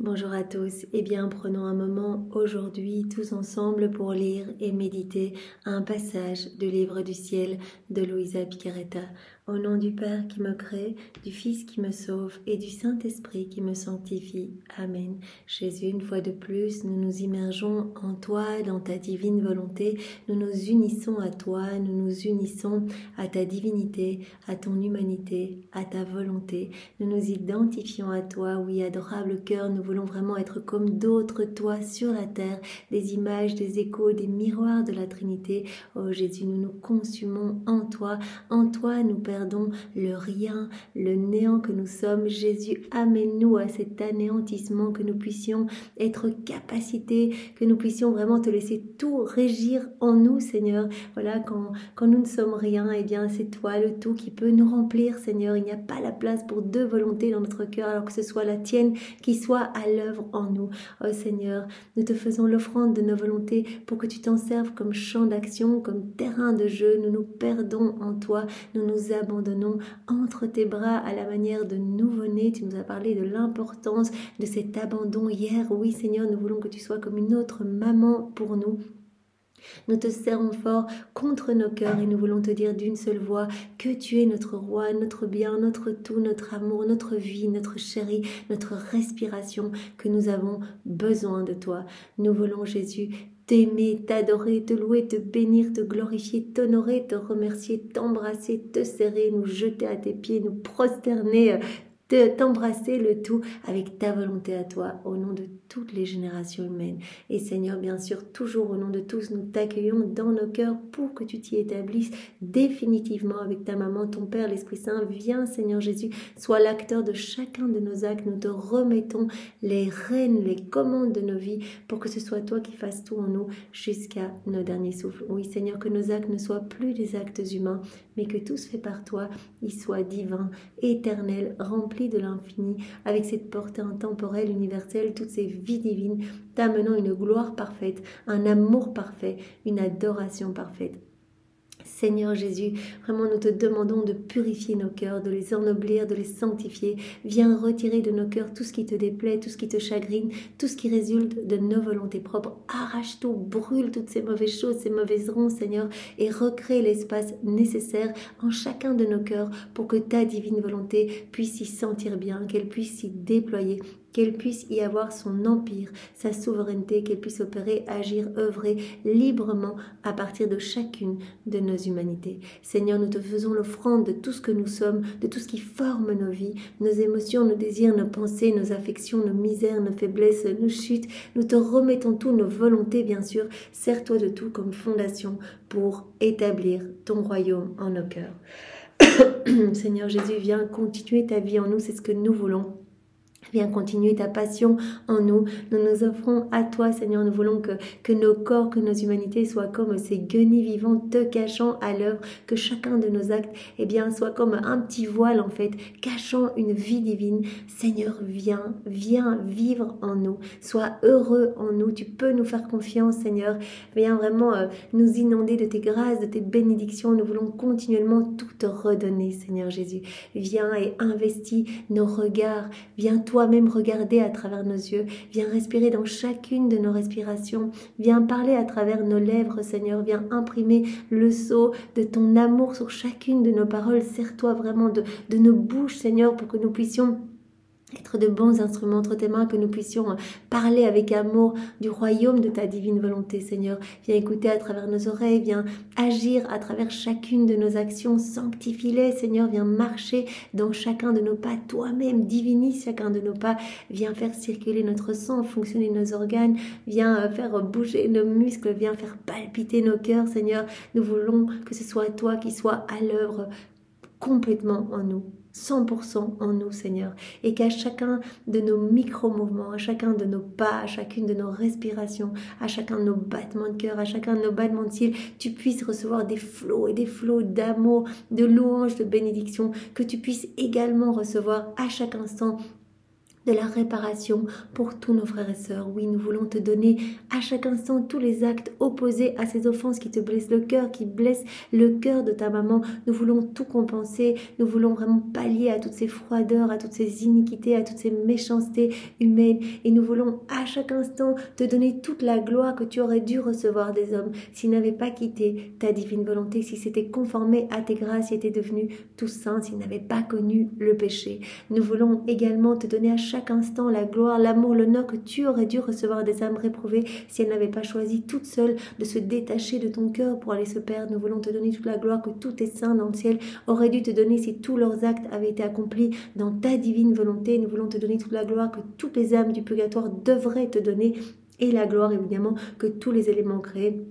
Bonjour à tous, eh bien prenons un moment aujourd'hui tous ensemble pour lire et méditer un passage du livre du ciel de Luisa Picaretta. Au nom du Père qui me crée, du Fils qui me sauve et du Saint-Esprit qui me sanctifie. Amen. Jésus, une fois de plus, nous nous immergeons en toi, dans ta divine volonté. Nous nous unissons à toi, nous nous unissons à ta divinité, à ton humanité, à ta volonté. Nous nous identifions à toi, oui, adorable cœur, nous voulons vraiment être comme d'autres toi sur la terre, des images, des échos, des miroirs de la Trinité. Oh Jésus, nous nous consumons en toi nous perdons le rien, le néant que nous sommes. Jésus, amène-nous à cet anéantissement, que nous puissions être capacités, que nous puissions vraiment te laisser tout régir en nous, Seigneur. Voilà, quand nous ne sommes rien, eh bien c'est toi le tout qui peut nous remplir, Seigneur. Il n'y a pas la place pour deux volontés dans notre cœur, alors que ce soit la tienne qui soit à l'œuvre en nous. Oh Seigneur, nous te faisons l'offrande de nos volontés pour que tu t'en serves comme champ d'action, comme terrain de jeu. Nous nous perdons en toi, nous nous abandonnons entre tes bras à la manière de nouveau-né. Tu nous as parlé de l'importance de cet abandon hier. Oui Seigneur, nous voulons que tu sois comme une autre maman pour nous. Nous te serrons fort contre nos cœurs et nous voulons te dire d'une seule voix que tu es notre roi, notre bien, notre tout, notre amour, notre vie, notre chéri, notre respiration, que nous avons besoin de toi. Nous voulons Jésus t'aimer, t'adorer, te louer, te bénir, te glorifier, t'honorer, te remercier, t'embrasser, te serrer, nous jeter à tes pieds, nous prosterner, t'embrasser le tout avec ta volonté à toi, au nom de toutes les générations humaines. Et Seigneur, bien sûr, toujours au nom de tous, nous t'accueillons dans nos cœurs pour que tu t'y établisses définitivement avec ta maman, ton Père, l'Esprit Saint. Viens, Seigneur Jésus, sois l'acteur de chacun de nos actes. Nous te remettons les rênes, les commandes de nos vies pour que ce soit toi qui fasses tout en nous jusqu'à nos derniers souffles. Oui, Seigneur, que nos actes ne soient plus des actes humains, mais que tout se fait par toi, ils soient divins, éternels, remplis de l'infini, avec cette portée intemporelle, universelle, toutes ces vies divines, t'amenant une gloire parfaite, un amour parfait, une adoration parfaite. Seigneur Jésus, vraiment nous te demandons de purifier nos cœurs, de les ennoblir, de les sanctifier. Viens retirer de nos cœurs tout ce qui te déplaît, tout ce qui te chagrine, tout ce qui résulte de nos volontés propres. Arrache tout, brûle toutes ces mauvaises choses, ces mauvaises ronces, Seigneur, et recrée l'espace nécessaire en chacun de nos cœurs pour que ta divine volonté puisse s'y sentir bien, qu'elle puisse s'y déployer, qu'elle puisse y avoir son empire, sa souveraineté, qu'elle puisse opérer, agir, œuvrer librement à partir de chacune de nos humanités. Seigneur, nous te faisons l'offrande de tout ce que nous sommes, de tout ce qui forme nos vies, nos émotions, nos désirs, nos pensées, nos affections, nos misères, nos faiblesses, nos chutes. Nous te remettons tout, nos volontés, bien sûr. Sers-toi de tout comme fondation pour établir ton royaume en nos cœurs. Seigneur Jésus, viens continuer ta vie en nous, c'est ce que nous voulons. Viens continuer ta passion en nous. Nous nous offrons à toi, Seigneur. Nous voulons que nos corps, que nos humanités soient comme ces guenilles vivantes te cachant à l'œuvre, que chacun de nos actes, eh bien, soit comme un petit voile, en fait, cachant une vie divine. Seigneur, viens vivre en nous. Sois heureux en nous. Tu peux nous faire confiance, Seigneur. Viens vraiment nous inonder de tes grâces, de tes bénédictions. Nous voulons continuellement tout te redonner, Seigneur Jésus. Viens et investis nos regards. Viens toi-même regarder à travers nos yeux, viens respirer dans chacune de nos respirations, viens parler à travers nos lèvres, Seigneur, viens imprimer le sceau de ton amour sur chacune de nos paroles, sers-toi vraiment de nos bouches, Seigneur, pour que nous puissions être de bons instruments entre tes mains, que nous puissions parler avec amour du royaume de ta divine volonté, Seigneur. Viens écouter à travers nos oreilles, viens agir à travers chacune de nos actions, sanctifie-les, Seigneur, viens marcher dans chacun de nos pas, toi-même, divinise chacun de nos pas, viens faire circuler notre sang, fonctionner nos organes, viens faire bouger nos muscles, viens faire palpiter nos cœurs, Seigneur. Nous voulons que ce soit toi qui sois à l'œuvre complètement en nous. 100% en nous, Seigneur, et qu'à chacun de nos micro-mouvements, à chacun de nos pas, à chacune de nos respirations, à chacun de nos battements de cœur, à chacun de nos battements de cils, tu puisses recevoir des flots et des flots d'amour, de louanges, de bénédictions, que tu puisses également recevoir à chaque instant de la réparation pour tous nos frères et sœurs. Oui, nous voulons te donner à chaque instant tous les actes opposés à ces offenses qui te blessent le cœur, qui blessent le cœur de ta maman. Nous voulons tout compenser, nous voulons vraiment pallier à toutes ces froideurs, à toutes ces iniquités, à toutes ces méchancetés humaines. Et nous voulons à chaque instant te donner toute la gloire que tu aurais dû recevoir des hommes s'ils n'avaient pas quitté ta divine volonté, s'ils s'étaient conformés à tes grâces, s'ils étaient devenus tous saints, s'ils n'avaient pas connu le péché. Nous voulons également te donner à chaque instant la gloire, l'amour, l'honneur que tu aurais dû recevoir des âmes réprouvées si elles n'avaient pas choisi toutes seules de se détacher de ton cœur pour aller se perdre. Nous voulons te donner toute la gloire que tous tes saints dans le ciel auraient dû te donner si tous leurs actes avaient été accomplis dans ta divine volonté. Nous voulons te donner toute la gloire que toutes les âmes du purgatoire devraient te donner et la gloire évidemment que tous les éléments créés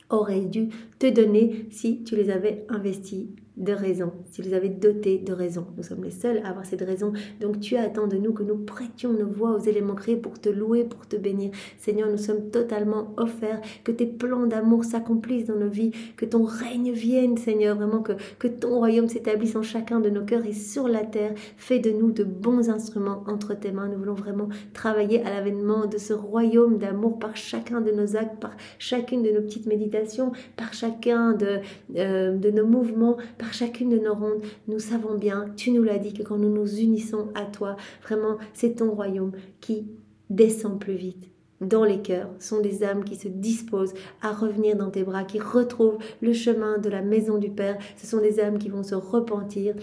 auraient dû te donner si tu les avais investis de raison, si vous avez doté de raison. Nous sommes les seuls à avoir cette raison. Donc tu attends de nous que nous prêtions nos voix aux éléments créés pour te louer, pour te bénir. Seigneur, nous sommes totalement offerts. Que tes plans d'amour s'accomplissent dans nos vies. Que ton règne vienne, Seigneur. Vraiment que ton royaume s'établisse en chacun de nos cœurs et sur la terre. Fais de nous de bons instruments entre tes mains. Nous voulons vraiment travailler à l'avènement de ce royaume d'amour par chacun de nos actes, par chacune de nos petites méditations, par chacun de nos mouvements, par chacune de nos rondes. Nous savons bien, tu nous l'as dit, que quand nous nous unissons à toi, vraiment, c'est ton royaume qui descend plus vite. Dans les cœurs sont des âmes qui se disposent à revenir dans tes bras, qui retrouvent le chemin de la maison du Père. Ce sont des âmes qui vont se repentir,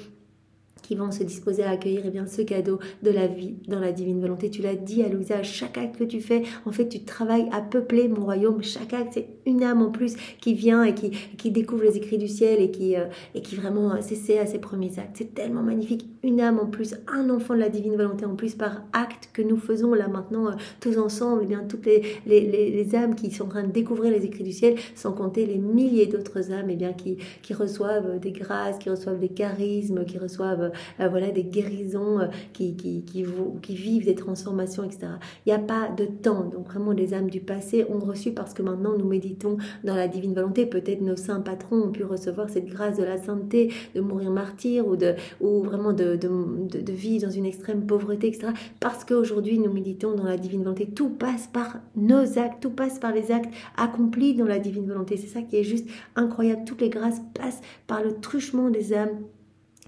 qui vont se disposer à accueillir ce cadeau de la vie dans la divine volonté. Tu l'as dit à Louisa, chaque acte que tu fais, en fait, tu travailles à peupler mon royaume. Chaque acte, c'est une âme en plus qui vient et qui découvre les écrits du ciel et qui vraiment s'essaie à ses premiers actes. C'est tellement magnifique. Une âme en plus, un enfant de la divine volonté en plus par acte que nous faisons là maintenant tous ensemble. Eh bien, toutes les âmes qui sont en train de découvrir les écrits du ciel, sans compter les milliers d'autres âmes eh bien, qui reçoivent des grâces, qui reçoivent des charismes, qui reçoivent voilà, des guérisons, qui vivent des transformations, etc. Il n'y a pas de temps. Donc vraiment, les âmes du passé ont reçu parce que maintenant nous méditons dans la divine volonté. Peut-être nos saints patrons ont pu recevoir cette grâce de la sainteté, de mourir martyr ou vraiment de vivre dans une extrême pauvreté, etc. Parce qu'aujourd'hui nous méditons dans la divine volonté. Tout passe par nos actes, tout passe par les actes accomplis dans la divine volonté. C'est ça qui est juste incroyable. Toutes les grâces passent par le truchement des âmes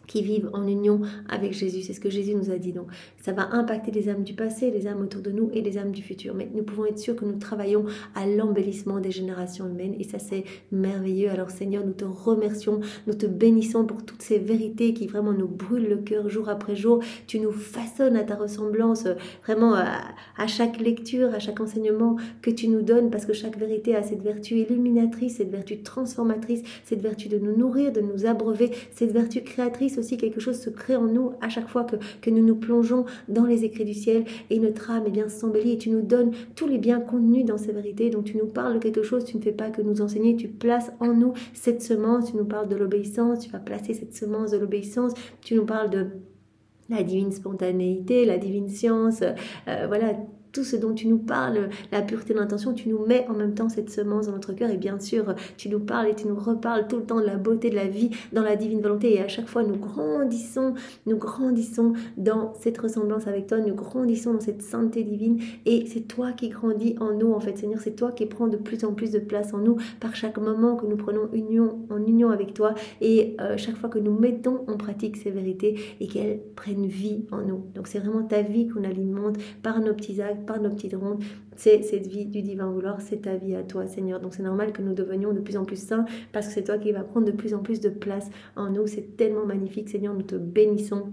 qui vivent en union avec Jésus. C'est ce que Jésus nous a dit. Donc, ça va impacter les âmes du passé, les âmes autour de nous et les âmes du futur. Mais nous pouvons être sûrs que nous travaillons à l'embellissement des générations humaines et ça, c'est merveilleux. Alors, Seigneur, nous te remercions, nous te bénissons pour toutes ces vérités qui vraiment nous brûlent le cœur jour après jour. Tu nous façonnes à ta ressemblance, vraiment à chaque lecture, à chaque enseignement que tu nous donnes parce que chaque vérité a cette vertu illuminatrice, cette vertu transformatrice, cette vertu de nous nourrir, de nous abreuver, cette vertu créatrice aussi. Quelque chose se crée en nous à chaque fois que nous nous plongeons dans les écrits du ciel et notre âme s'embellit et tu nous donnes tous les biens contenus dans ces vérités. Donc tu nous parles de quelque chose, tu ne fais pas que nous enseigner, tu places en nous cette semence, tu nous parles de l'obéissance, tu vas placer cette semence de l'obéissance, tu nous parles de la divine spontanéité, la divine science, voilà, tout ce dont tu nous parles, la pureté de l'intention, tu nous mets en même temps cette semence dans notre cœur et bien sûr, tu nous parles et tu nous reparles tout le temps de la beauté de la vie dans la divine volonté et à chaque fois nous grandissons dans cette ressemblance avec toi, nous grandissons dans cette sainteté divine et c'est toi qui grandis en nous en fait, Seigneur, c'est toi qui prends de plus en plus de place en nous par chaque moment que nous prenons en union avec toi et chaque fois que nous mettons en pratique ces vérités et qu'elles prennent vie en nous. Donc c'est vraiment ta vie qu'on alimente par nos petits actes, par nos petites rondes, c'est cette vie du divin vouloir, c'est ta vie à toi, Seigneur. Donc c'est normal que nous devenions de plus en plus saints parce que c'est toi qui vas prendre de plus en plus de place en nous. C'est tellement magnifique, Seigneur, nous te bénissons.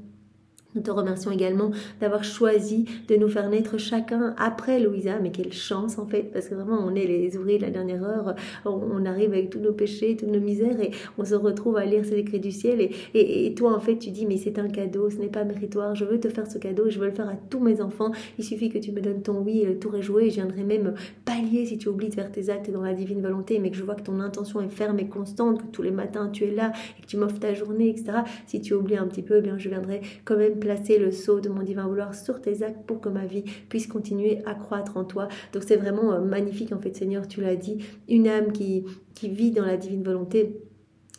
Nous te remercions également d'avoir choisi de nous faire naître chacun après Louisa, mais quelle chance en fait, parce que vraiment on est les ouvriers de la dernière heure, on arrive avec tous nos péchés, toutes nos misères et on se retrouve à lire ces écrits du ciel et toi en fait tu dis mais c'est un cadeau, ce n'est pas méritoire, je veux te faire ce cadeau, je veux le faire à tous mes enfants, il suffit que tu me donnes ton oui et le tour est joué et je viendrai même pallier si tu oublies de faire tes actes dans la divine volonté, mais que je vois que ton intention est ferme et constante, que tous les matins tu es là et que tu m'offres ta journée, etc. Si tu oublies un petit peu, eh bien je viendrai quand même placer le sceau de mon divin vouloir sur tes actes pour que ma vie puisse continuer à croître en toi. Donc c'est vraiment magnifique en fait, Seigneur, tu l'as dit, une âme qui vit dans la divine volonté.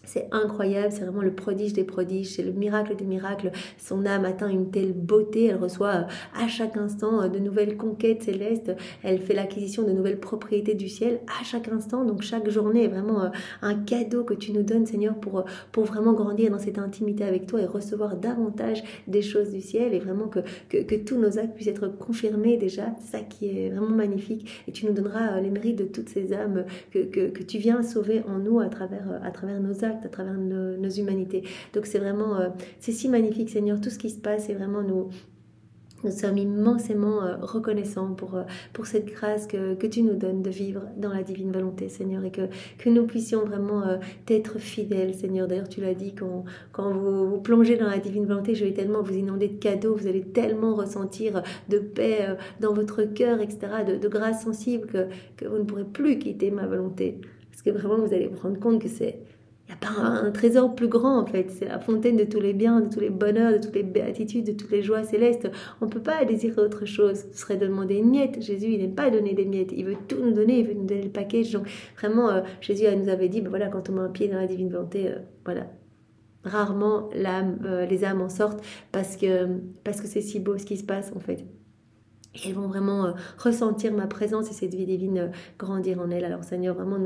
C'est incroyable, c'est vraiment le prodige des prodiges, c'est le miracle des miracles. Son âme atteint une telle beauté, elle reçoit à chaque instant de nouvelles conquêtes célestes, elle fait l'acquisition de nouvelles propriétés du ciel à chaque instant. Donc chaque journée est vraiment un cadeau que tu nous donnes, Seigneur, pour vraiment grandir dans cette intimité avec toi et recevoir davantage des choses du ciel, et vraiment que tous nos actes puissent être confirmés déjà. C'est ça qui est vraiment magnifique, et tu nous donneras les mérites de toutes ces âmes que tu viens sauver en nous à travers nos actes, à travers nos humanités. Donc c'est vraiment, c'est si magnifique, Seigneur, tout ce qui se passe, et vraiment nous sommes immensément reconnaissants pour cette grâce que tu nous donnes de vivre dans la divine volonté, Seigneur, et que nous puissions vraiment t'être fidèles, Seigneur. D'ailleurs, tu l'as dit, quand vous plongez dans la divine volonté, je vais tellement vous inonder de cadeaux, vous allez tellement ressentir de paix dans votre cœur, etc., de grâce sensible, que vous ne pourrez plus quitter ma volonté. Parce que vraiment, vous allez vous rendre compte que il n'y a pas un trésor plus grand, en fait. C'est la fontaine de tous les biens, de tous les bonheurs, de toutes les béatitudes, de toutes les joies célestes. On ne peut pas désirer autre chose. Ce serait de demander une miette. Jésus, il n'aime pas donner des miettes. Il veut tout nous donner, il veut nous donner le package. Donc vraiment, Jésus nous avait dit, ben voilà, quand on met un pied dans la divine volonté, voilà. Rarement les âmes en sortent parce que c'est si beau ce qui se passe, en fait. Et elles vont vraiment ressentir ma présence et cette vie divine grandir en elles. Alors Seigneur, vraiment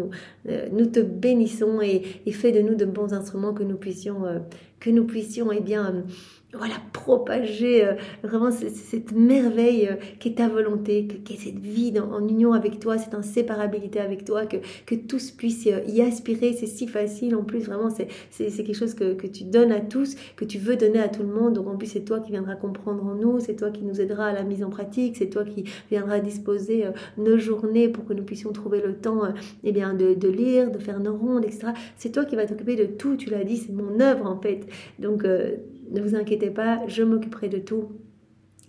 nous te bénissons et fais de nous de bons instruments que nous puissions eh bien, voilà, propager vraiment cette merveille qui est ta volonté, qui est cette vie en union avec toi, cette inséparabilité avec toi, que tous puissent y aspirer. C'est si facile, en plus vraiment c'est quelque chose que tu donnes à tous, que tu veux donner à tout le monde. Donc en plus c'est toi qui viendras comprendre en nous, c'est toi qui nous aidera à la mise en pratique, c'est toi qui viendras disposer nos journées pour que nous puissions trouver le temps eh bien, de lire, de faire nos rondes, etc. C'est toi qui vas t'occuper de tout, tu l'as dit, c'est mon œuvre en fait. Donc ne vous inquiétez pas, je m'occuperai de tout.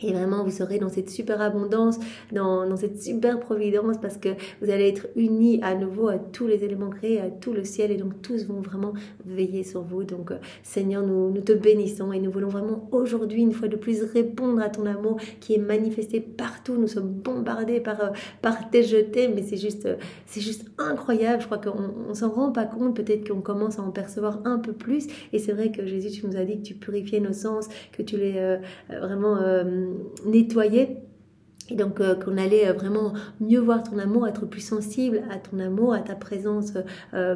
Et vraiment, vous serez dans cette super abondance, dans cette super providence, parce que vous allez être unis à nouveau à tous les éléments créés, à tout le ciel, et donc tous vont vraiment veiller sur vous. Donc Seigneur, nous te bénissons, et nous voulons vraiment aujourd'hui, une fois de plus, répondre à ton amour qui est manifesté partout. Nous sommes bombardés par tes jetés, mais c'est juste incroyable. Je crois qu'on ne s'en rend pas compte, peut-être qu'on commence à en percevoir un peu plus, et c'est vrai que Jésus, tu nous as dit que tu purifiais nos sens, que tu les vraiment nettoyer, et donc qu'on allait vraiment mieux voir ton amour, être plus sensible à ton amour, à ta présence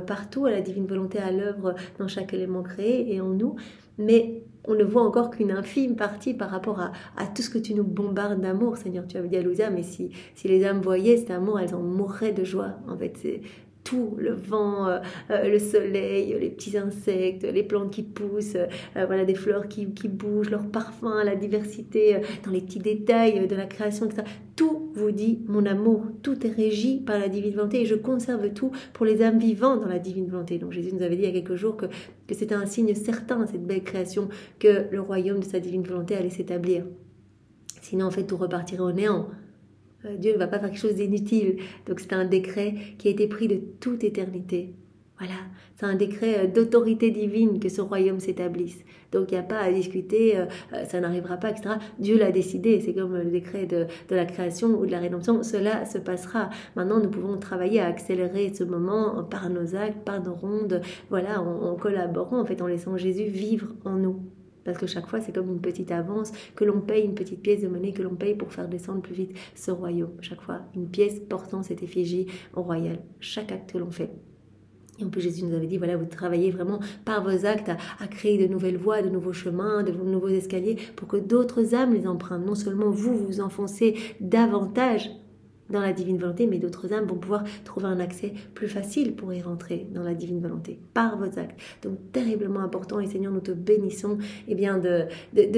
partout, à la divine volonté à l'œuvre dans chaque élément créé et en nous. Mais on ne voit encore qu'une infime partie par rapport à tout ce que tu nous bombardes d'amour, Seigneur. Tu avais dit à Louisa, mais si les âmes voyaient cet amour, elles en mourraient de joie. En fait, c'est tout, le vent, le soleil, les petits insectes, les plantes qui poussent, voilà, des fleurs qui bougent, leur parfum, la diversité dans les petits détails de la création, etc. Tout vous dit mon amour, tout est régi par la divine volonté, et je conserve tout pour les âmes vivantes dans la divine volonté. Donc Jésus nous avait dit il y a quelques jours que c'était un signe certain, cette belle création, que le royaume de sa divine volonté allait s'établir. Sinon, en fait, tout repartirait au néant. Dieu ne va pas faire quelque chose d'inutile. Donc c'est un décret qui a été pris de toute éternité. Voilà, c'est un décret d'autorité divine que ce royaume s'établisse. Donc il n'y a pas à discuter, ça n'arrivera pas, etc. Dieu l'a décidé, c'est comme le décret de la création ou de la rédemption, cela se passera. Maintenant, nous pouvons travailler à accélérer ce moment par nos actes, par nos rondes, voilà, en collaborant, en fait, en laissant Jésus vivre en nous. Parce que chaque fois, c'est comme une petite avance que l'on paye, une petite pièce de monnaie que l'on paye pour faire descendre plus vite ce royaume. Chaque fois, une pièce portant cette effigie au royal. Chaque acte que l'on fait. Et en plus, Jésus nous avait dit, voilà, vous travaillez vraiment par vos actes à créer de nouvelles voies, de nouveaux chemins, de nouveaux escaliers pour que d'autres âmes les empruntent. Non seulement vous vous enfoncez davantage dans la divine volonté, mais d'autres âmes vont pouvoir trouver un accès plus facile pour y rentrer dans la divine volonté, par vos actes. Donc, terriblement important, et Seigneur, nous te bénissons eh bien, de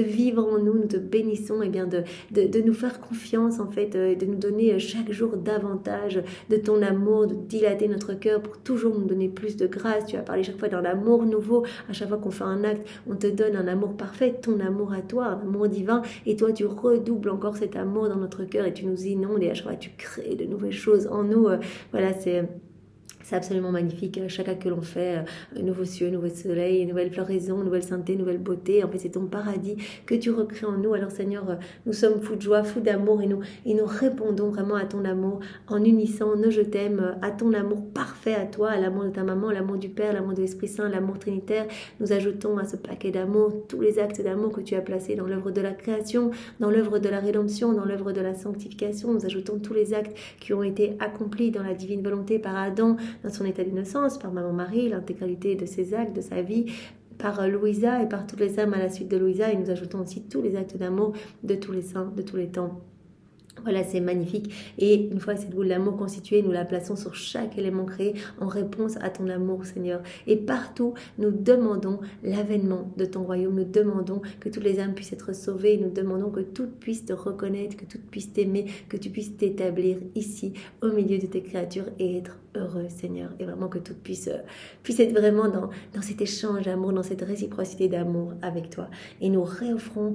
vivre en nous, nous te bénissons eh bien, de nous faire confiance, en fait, de nous donner chaque jour davantage de ton amour, de dilater notre cœur pour toujours nous donner plus de grâce. Tu as parlé chaque fois d'un amour nouveau, à chaque fois qu'on fait un acte, on te donne un amour parfait, ton amour à toi, un amour divin, et toi, tu redoubles encore cet amour dans notre cœur, et tu nous inondes, et à chaque fois, tu créer de nouvelles choses en nous. Voilà, c'est C'est absolument magnifique. Chaque acte que l'on fait, nouveau cieux, nouveau soleil, nouvelle floraison, nouvelle sainteté, nouvelle beauté. En fait, c'est ton paradis que tu recrées en nous. Alors Seigneur, nous sommes fous de joie, fous d'amour et nous répondons vraiment à ton amour en unissant nos je t'aime, à ton amour parfait à toi, à l'amour de ta maman, l'amour du Père, l'amour de l'Esprit Saint, l'amour trinitaire. Nous ajoutons à ce paquet d'amour tous les actes d'amour que tu as placés dans l'œuvre de la création, dans l'œuvre de la rédemption, dans l'œuvre de la sanctification. Nous ajoutons tous les actes qui ont été accomplis dans la divine volonté par Adam, dans son état d'innocence, par Maman Marie, l'intégralité de ses actes, de sa vie, par Louisa et par toutes les âmes à la suite de Louisa. Et nous ajoutons aussi tous les actes d'amour de tous les saints, de tous les temps. Voilà, c'est magnifique. Et une fois cette boule d'amour constituée, nous la plaçons sur chaque élément créé en réponse à ton amour, Seigneur. Et partout, nous demandons l'avènement de ton royaume. Nous demandons que toutes les âmes puissent être sauvées. Nous demandons que toutes puissent te reconnaître, que toutes puissent t'aimer, que tu puisses t'établir ici, au milieu de tes créatures et être heureux, Seigneur. Et vraiment que toutes puissent être vraiment dans cet échange d'amour, dans cette réciprocité d'amour avec toi. Et nous réoffrons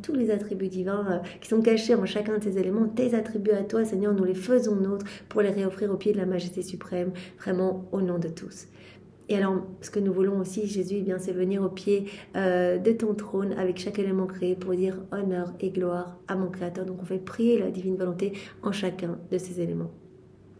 tous les attributs divins qui sont cachés en chacun de ces éléments. Tes attributs à toi, Seigneur, nous les faisons nôtres pour les réoffrir au pied de la majesté suprême, vraiment au nom de tous. Et alors, ce que nous voulons aussi, Jésus, c'est venir au pied de ton trône avec chaque élément créé pour dire honneur et gloire à mon Créateur. Donc on fait prier la divine volonté en chacun de ces éléments.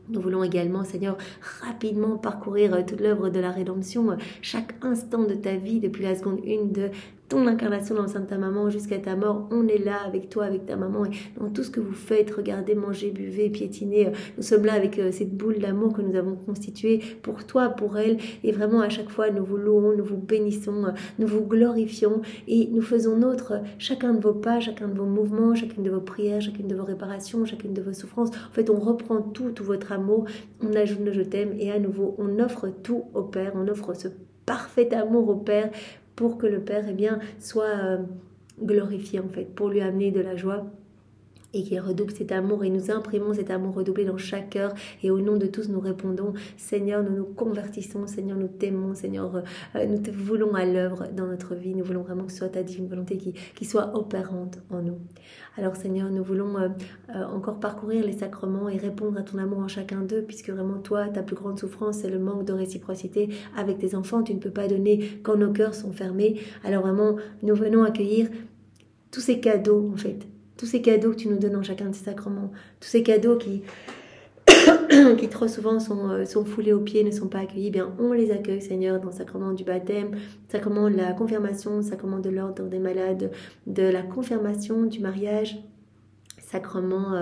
Nous voulons également, Seigneur, rapidement parcourir toute l'œuvre de la rédemption, chaque instant de ta vie, depuis la seconde 1 de ton incarnation dans le sein de ta maman jusqu'à ta mort. On est là avec toi, avec ta maman, et dans tout ce que vous faites, regardez, mangez, buvez, piétinez. Nous sommes là avec cette boule d'amour que nous avons constituée pour toi, pour elle, et vraiment à chaque fois nous vous louons, nous vous bénissons, nous vous glorifions, et nous faisons nôtre chacun de vos pas, chacun de vos mouvements, chacune de vos prières, chacune de vos réparations, chacune de vos souffrances. En fait, on reprend tout votre amour, on ajoute nos je t'aime, et à nouveau, on offre tout au Père, on offre ce parfait amour au Père, pour que le Père soit glorifié en fait, pour lui amener de la joie et qu'il redouble cet amour, et nous imprimons cet amour redoublé dans chaque cœur, et au nom de tous nous répondons: Seigneur, nous nous convertissons, Seigneur, nous t'aimons, Seigneur, nous te voulons à l'œuvre dans notre vie, nous voulons vraiment que ce soit ta divine volonté qui soit opérante en nous. Alors Seigneur, nous voulons encore parcourir les sacrements et répondre à ton amour en chacun d'eux, puisque vraiment toi, ta plus grande souffrance, c'est le manque de réciprocité avec tes enfants. Tu ne peux pas donner quand nos cœurs sont fermés. Alors vraiment, nous venons accueillir tous ces cadeaux en fait, tous ces cadeaux que tu nous donnes en chacun de ces sacrements, tous ces cadeaux qui trop souvent sont foulés aux pieds, ne sont pas accueillis, on les accueille, Seigneur, dans le sacrement du baptême, sacrement de la confirmation, sacrement de l'ordre des malades, de la confirmation, du mariage, sacrement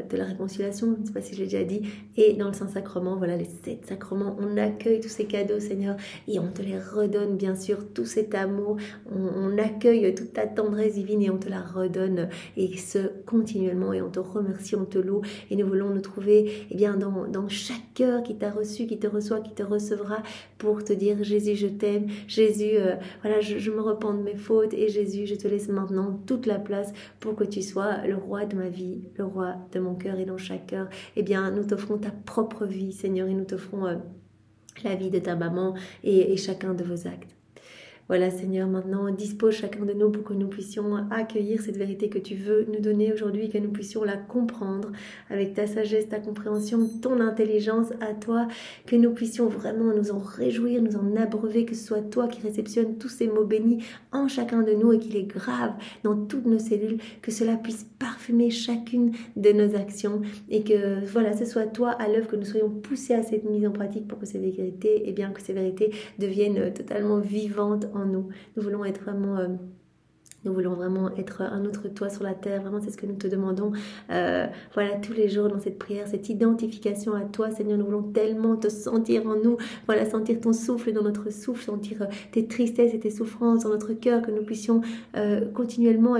de la réconciliation, je ne sais pas si je l'ai déjà dit, et dans le Saint-Sacrement, voilà les 7 sacrements, on accueille tous ces cadeaux, Seigneur, et on te les redonne, bien sûr, tout cet amour, on accueille toute ta tendresse divine et on te la redonne, et ce, continuellement, et on te remercie, on te loue, et nous voulons nous trouver dans chaque cœur qui t'a reçu, qui te reçoit, qui te recevra, pour te dire: Jésus, je t'aime, Jésus, je me repens de mes fautes, et Jésus, je te laisse maintenant toute la place pour que tu sois le roi de ma vie, le roi de mon cœur, et dans chaque cœur, nous t'offrons ta propre vie, Seigneur, et nous t'offrons la vie de ta maman et chacun de vos actes. Voilà, Seigneur, maintenant, dispose chacun de nous pour que nous puissions accueillir cette vérité que tu veux nous donner aujourd'hui, que nous puissions la comprendre avec ta sagesse, ta compréhension, ton intelligence à toi, que nous puissions vraiment nous en réjouir, nous en abreuver, que ce soit toi qui réceptionnes tous ces mots bénis en chacun de nous et qu'il est grave dans toutes nos cellules, que cela puisse parfumer chacune de nos actions et que ce soit toi à l'œuvre, que nous soyons poussés à cette mise en pratique pour que ces vérités, que ces vérités deviennent totalement vivantes en nous. Nous voulons vraiment être un autre toi sur la terre. Vraiment, c'est ce que nous te demandons. Tous les jours dans cette prière, cette identification à toi, Seigneur. Nous voulons tellement te sentir en nous. Sentir ton souffle dans notre souffle, sentir tes tristesses et tes souffrances dans notre cœur, que nous puissions continuellement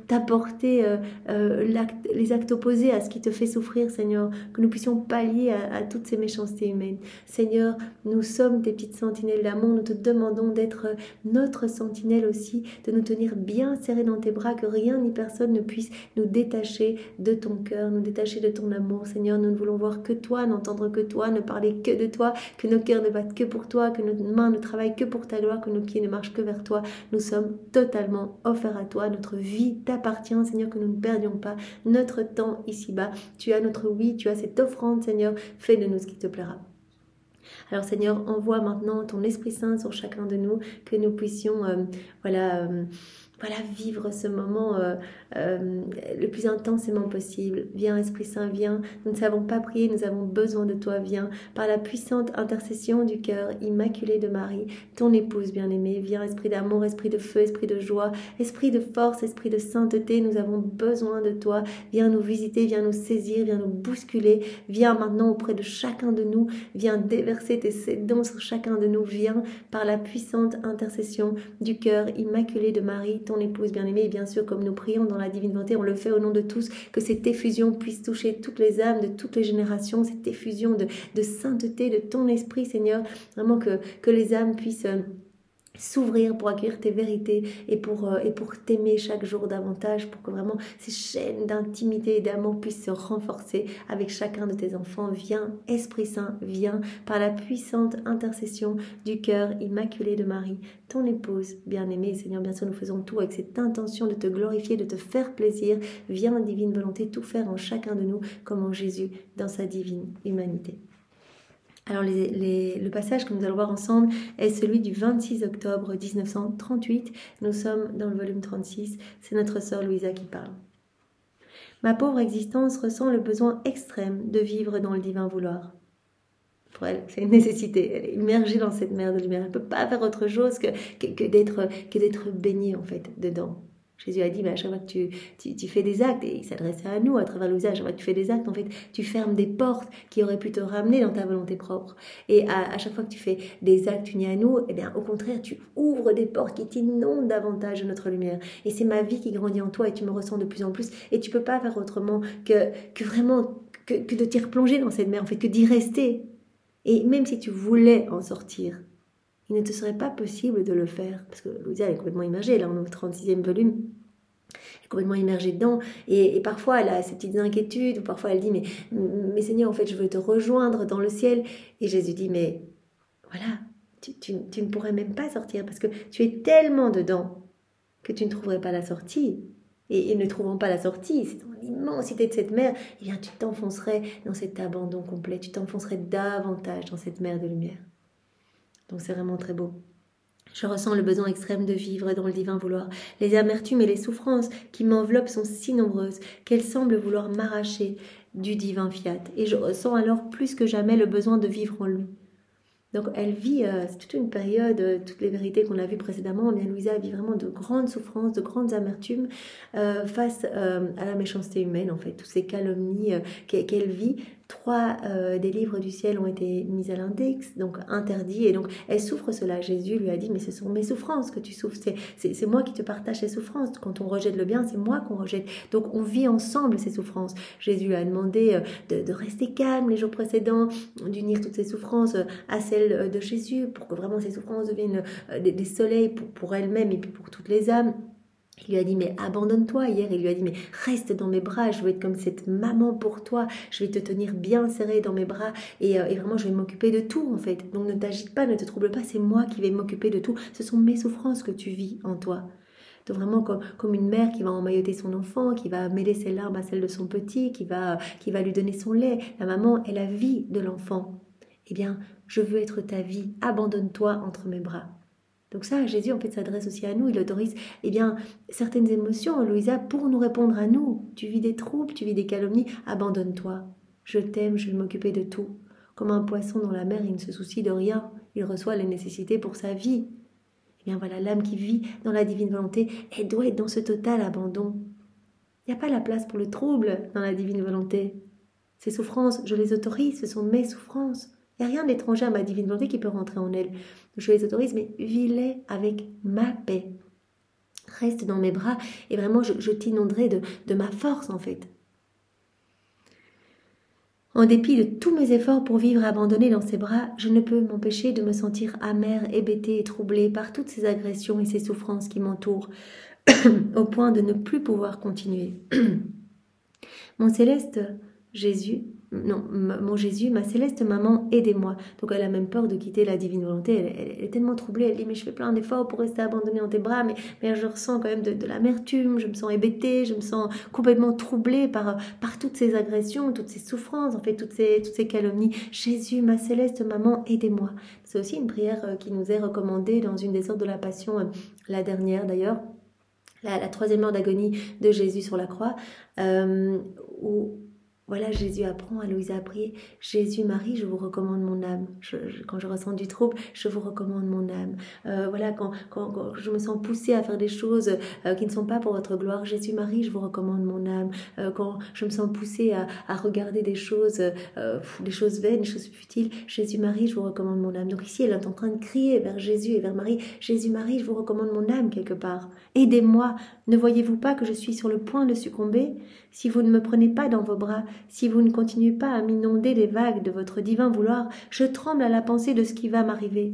t'apporter les actes opposés à ce qui te fait souffrir, Seigneur. Que nous puissions pallier à toutes ces méchancetés humaines. Seigneur, nous sommes tes petites sentinelles d'amour. Nous te demandons d'être notre sentinelle aussi, de nous tenir bien serrés dans tes bras, que rien ni personne ne puisse nous détacher de ton cœur, nous détacher de ton amour. Seigneur, nous ne voulons voir que toi, n'entendre que toi, ne parler que de toi, que nos cœurs ne battent que pour toi, que nos mains ne travaillent que pour ta gloire, que nos pieds ne marchent que vers toi. Nous sommes totalement offerts à toi. Notre vie t'appartient, Seigneur, que nous ne perdions pas notre temps ici-bas. Tu as notre oui, tu as cette offrande, Seigneur. Fais de nous ce qui te plaira. Alors Seigneur, envoie maintenant ton Esprit Saint sur chacun de nous, que nous puissions voilà, vivre ce moment le plus intensément possible. Viens Esprit Saint, viens. Nous ne savons pas prier, nous avons besoin de toi. Viens par la puissante intercession du cœur immaculé de Marie, ton épouse bien-aimée. Viens Esprit d'amour, Esprit de feu, Esprit de joie, Esprit de force, Esprit de sainteté. Nous avons besoin de toi. Viens nous visiter, viens nous saisir, viens nous bousculer. Viens maintenant auprès de chacun de nous. Viens déverser tes dons sur chacun de nous. Viens par la puissante intercession du cœur immaculé de Marie, ton épouse bien-aimée. Et bien sûr, comme nous prions dans la divine volonté, on le fait au nom de tous, que cette effusion puisse toucher toutes les âmes de toutes les générations, cette effusion de sainteté de ton esprit, Seigneur, vraiment que les âmes puissent s'ouvrir pour accueillir tes vérités et pour t'aimer chaque jour davantage, pour que vraiment ces chaînes d'intimité et d'amour puissent se renforcer avec chacun de tes enfants. Viens, Esprit Saint, viens par la puissante intercession du cœur immaculé de Marie, ton épouse bien-aimée. Seigneur, bien sûr, nous faisons tout avec cette intention de te glorifier, de te faire plaisir. Viens, divine volonté, tout faire en chacun de nous, comme en Jésus, dans sa divine humanité. Alors le passage que nous allons voir ensemble est celui du 26 octobre 1938. Nous sommes dans le volume 36. C'est notre sœur Louisa qui parle. Ma pauvre existence ressent le besoin extrême de vivre dans le divin vouloir. Pour elle, c'est une nécessité. Elle est immergée dans cette mer de lumière. Elle ne peut pas faire autre chose que d'être baignée en fait dedans. Jésus a dit, à chaque fois que tu fais des actes, et il s'adressait à nous à travers Louisa, à chaque fois que tu fais des actes, en fait, tu fermes des portes qui auraient pu te ramener dans ta volonté propre. Et à chaque fois que tu fais des actes unis à nous, eh bien, au contraire, tu ouvres des portes qui t'inondent davantage de notre lumière. Et c'est ma vie qui grandit en toi et tu me ressens de plus en plus. Et tu ne peux pas faire autrement que vraiment que de t'y replonger dans cette mer, en fait, que d'y rester. Et même si tu voulais en sortir, il ne te serait pas possible de le faire. Parce que Louisa, elle est complètement immergée. Là, on est au 36e volume. Elle est complètement immergée dedans. Et parfois, elle a ses petites inquiétudes. Ou parfois, elle dit, mais Seigneur, en fait, je veux te rejoindre dans le ciel. Et Jésus dit, mais voilà, tu ne pourrais même pas sortir. Parce que tu es tellement dedans que tu ne trouverais pas la sortie. Et ne trouvant pas la sortie, c'est dans l'immensité de cette mer, eh bien, tu t'enfoncerais dans cet abandon complet. Tu t'enfoncerais davantage dans cette mer de lumière. Donc c'est vraiment très beau. Je ressens le besoin extrême de vivre dans le divin vouloir. Les amertumes et les souffrances qui m'enveloppent sont si nombreuses qu'elles semblent vouloir m'arracher du divin fiat. Et je ressens alors plus que jamais le besoin de vivre en lui. Donc elle vit, c'est toute une période, toutes les vérités qu'on a vues précédemment, bien Louisa vit vraiment de grandes souffrances, de grandes amertumes face à la méchanceté humaine, en fait, toutes ces calomnies qu'elle vit. 3 des livres du ciel ont été mis à l'index, donc interdits, et donc elle souffre cela. Jésus lui a dit, mais ce sont mes souffrances que tu souffres, c'est moi qui te partage ces souffrances. Quand on rejette le bien, c'est moi qu'on rejette. Donc on vit ensemble ces souffrances. Jésus lui a demandé de rester calme les jours précédents, d'unir toutes ces souffrances à celles de Jésus, pour que vraiment ces souffrances deviennent des soleils pour elle-même et puis pour toutes les âmes. Il lui a dit, mais abandonne-toi. Hier, il lui a dit, mais reste dans mes bras, je veux être comme cette maman pour toi, je vais te tenir bien serré dans mes bras et vraiment, je vais m'occuper de tout, en fait. Donc, ne t'agite pas, ne te trouble pas, c'est moi qui vais m'occuper de tout. Ce sont mes souffrances que tu vis en toi. Donc, vraiment, comme une mère qui va emmailloter son enfant, qui va mêler ses larmes à celles de son petit, qui va lui donner son lait. La maman est la vie de l'enfant. Eh bien, je veux être ta vie, abandonne-toi entre mes bras. Donc ça, Jésus en fait s'adresse aussi à nous, il autorise certaines émotions, Louisa, pour nous répondre à nous. Tu vis des troubles, tu vis des calomnies, abandonne-toi. Je t'aime, je vais m'occuper de tout. Comme un poisson dans la mer, il ne se soucie de rien, il reçoit les nécessités pour sa vie. Eh bien voilà, l'âme qui vit dans la divine volonté, elle doit être dans ce total abandon. Il n'y a pas la place pour le trouble dans la divine volonté. Ces souffrances, je les autorise, ce sont mes souffrances. Il n'y a rien d'étranger à ma divine volonté qui peut rentrer en elle. Je les autorise, mais vis-les avec ma paix. Reste dans mes bras et vraiment je t'inonderai de ma force en fait. En dépit de tous mes efforts pour vivre abandonnée dans ses bras, je ne peux m'empêcher de me sentir amère, hébétée et troublée par toutes ces agressions et ces souffrances qui m'entourent, au point de ne plus pouvoir continuer. Mon céleste, mon Jésus, ma céleste maman, aidez-moi. Donc elle a même peur de quitter la divine volonté. Elle est tellement troublée. Elle dit, mais je fais plein d'efforts pour rester abandonnée dans tes bras, mais je ressens quand même de l'amertume, je me sens hébétée, je me sens complètement troublée par toutes ces agressions, toutes ces souffrances, en fait, toutes ces calomnies. Jésus, ma céleste maman, aidez-moi. C'est aussi une prière qui nous est recommandée dans une des heures de la Passion, la dernière d'ailleurs. La troisième heure d'agonie de Jésus sur la croix, où voilà, Jésus apprend à Louisa à prier. Jésus, Marie, je vous recommande mon âme. Quand je ressens du trouble, je vous recommande mon âme. Voilà, quand je me sens poussée à faire des choses qui ne sont pas pour votre gloire, Jésus, Marie, je vous recommande mon âme. Quand je me sens poussée à regarder des choses vaines, des choses futiles, Jésus, Marie, je vous recommande mon âme. Donc ici, elle est en train de crier vers Jésus et vers Marie. Jésus, Marie, je vous recommande mon âme quelque part. Aidez-moi. Ne voyez-vous pas que je suis sur le point de succomber? Si vous ne me prenez pas dans vos bras, si vous ne continuez pas à m'inonder des vagues de votre divin vouloir, je tremble à la pensée de ce qui va m'arriver.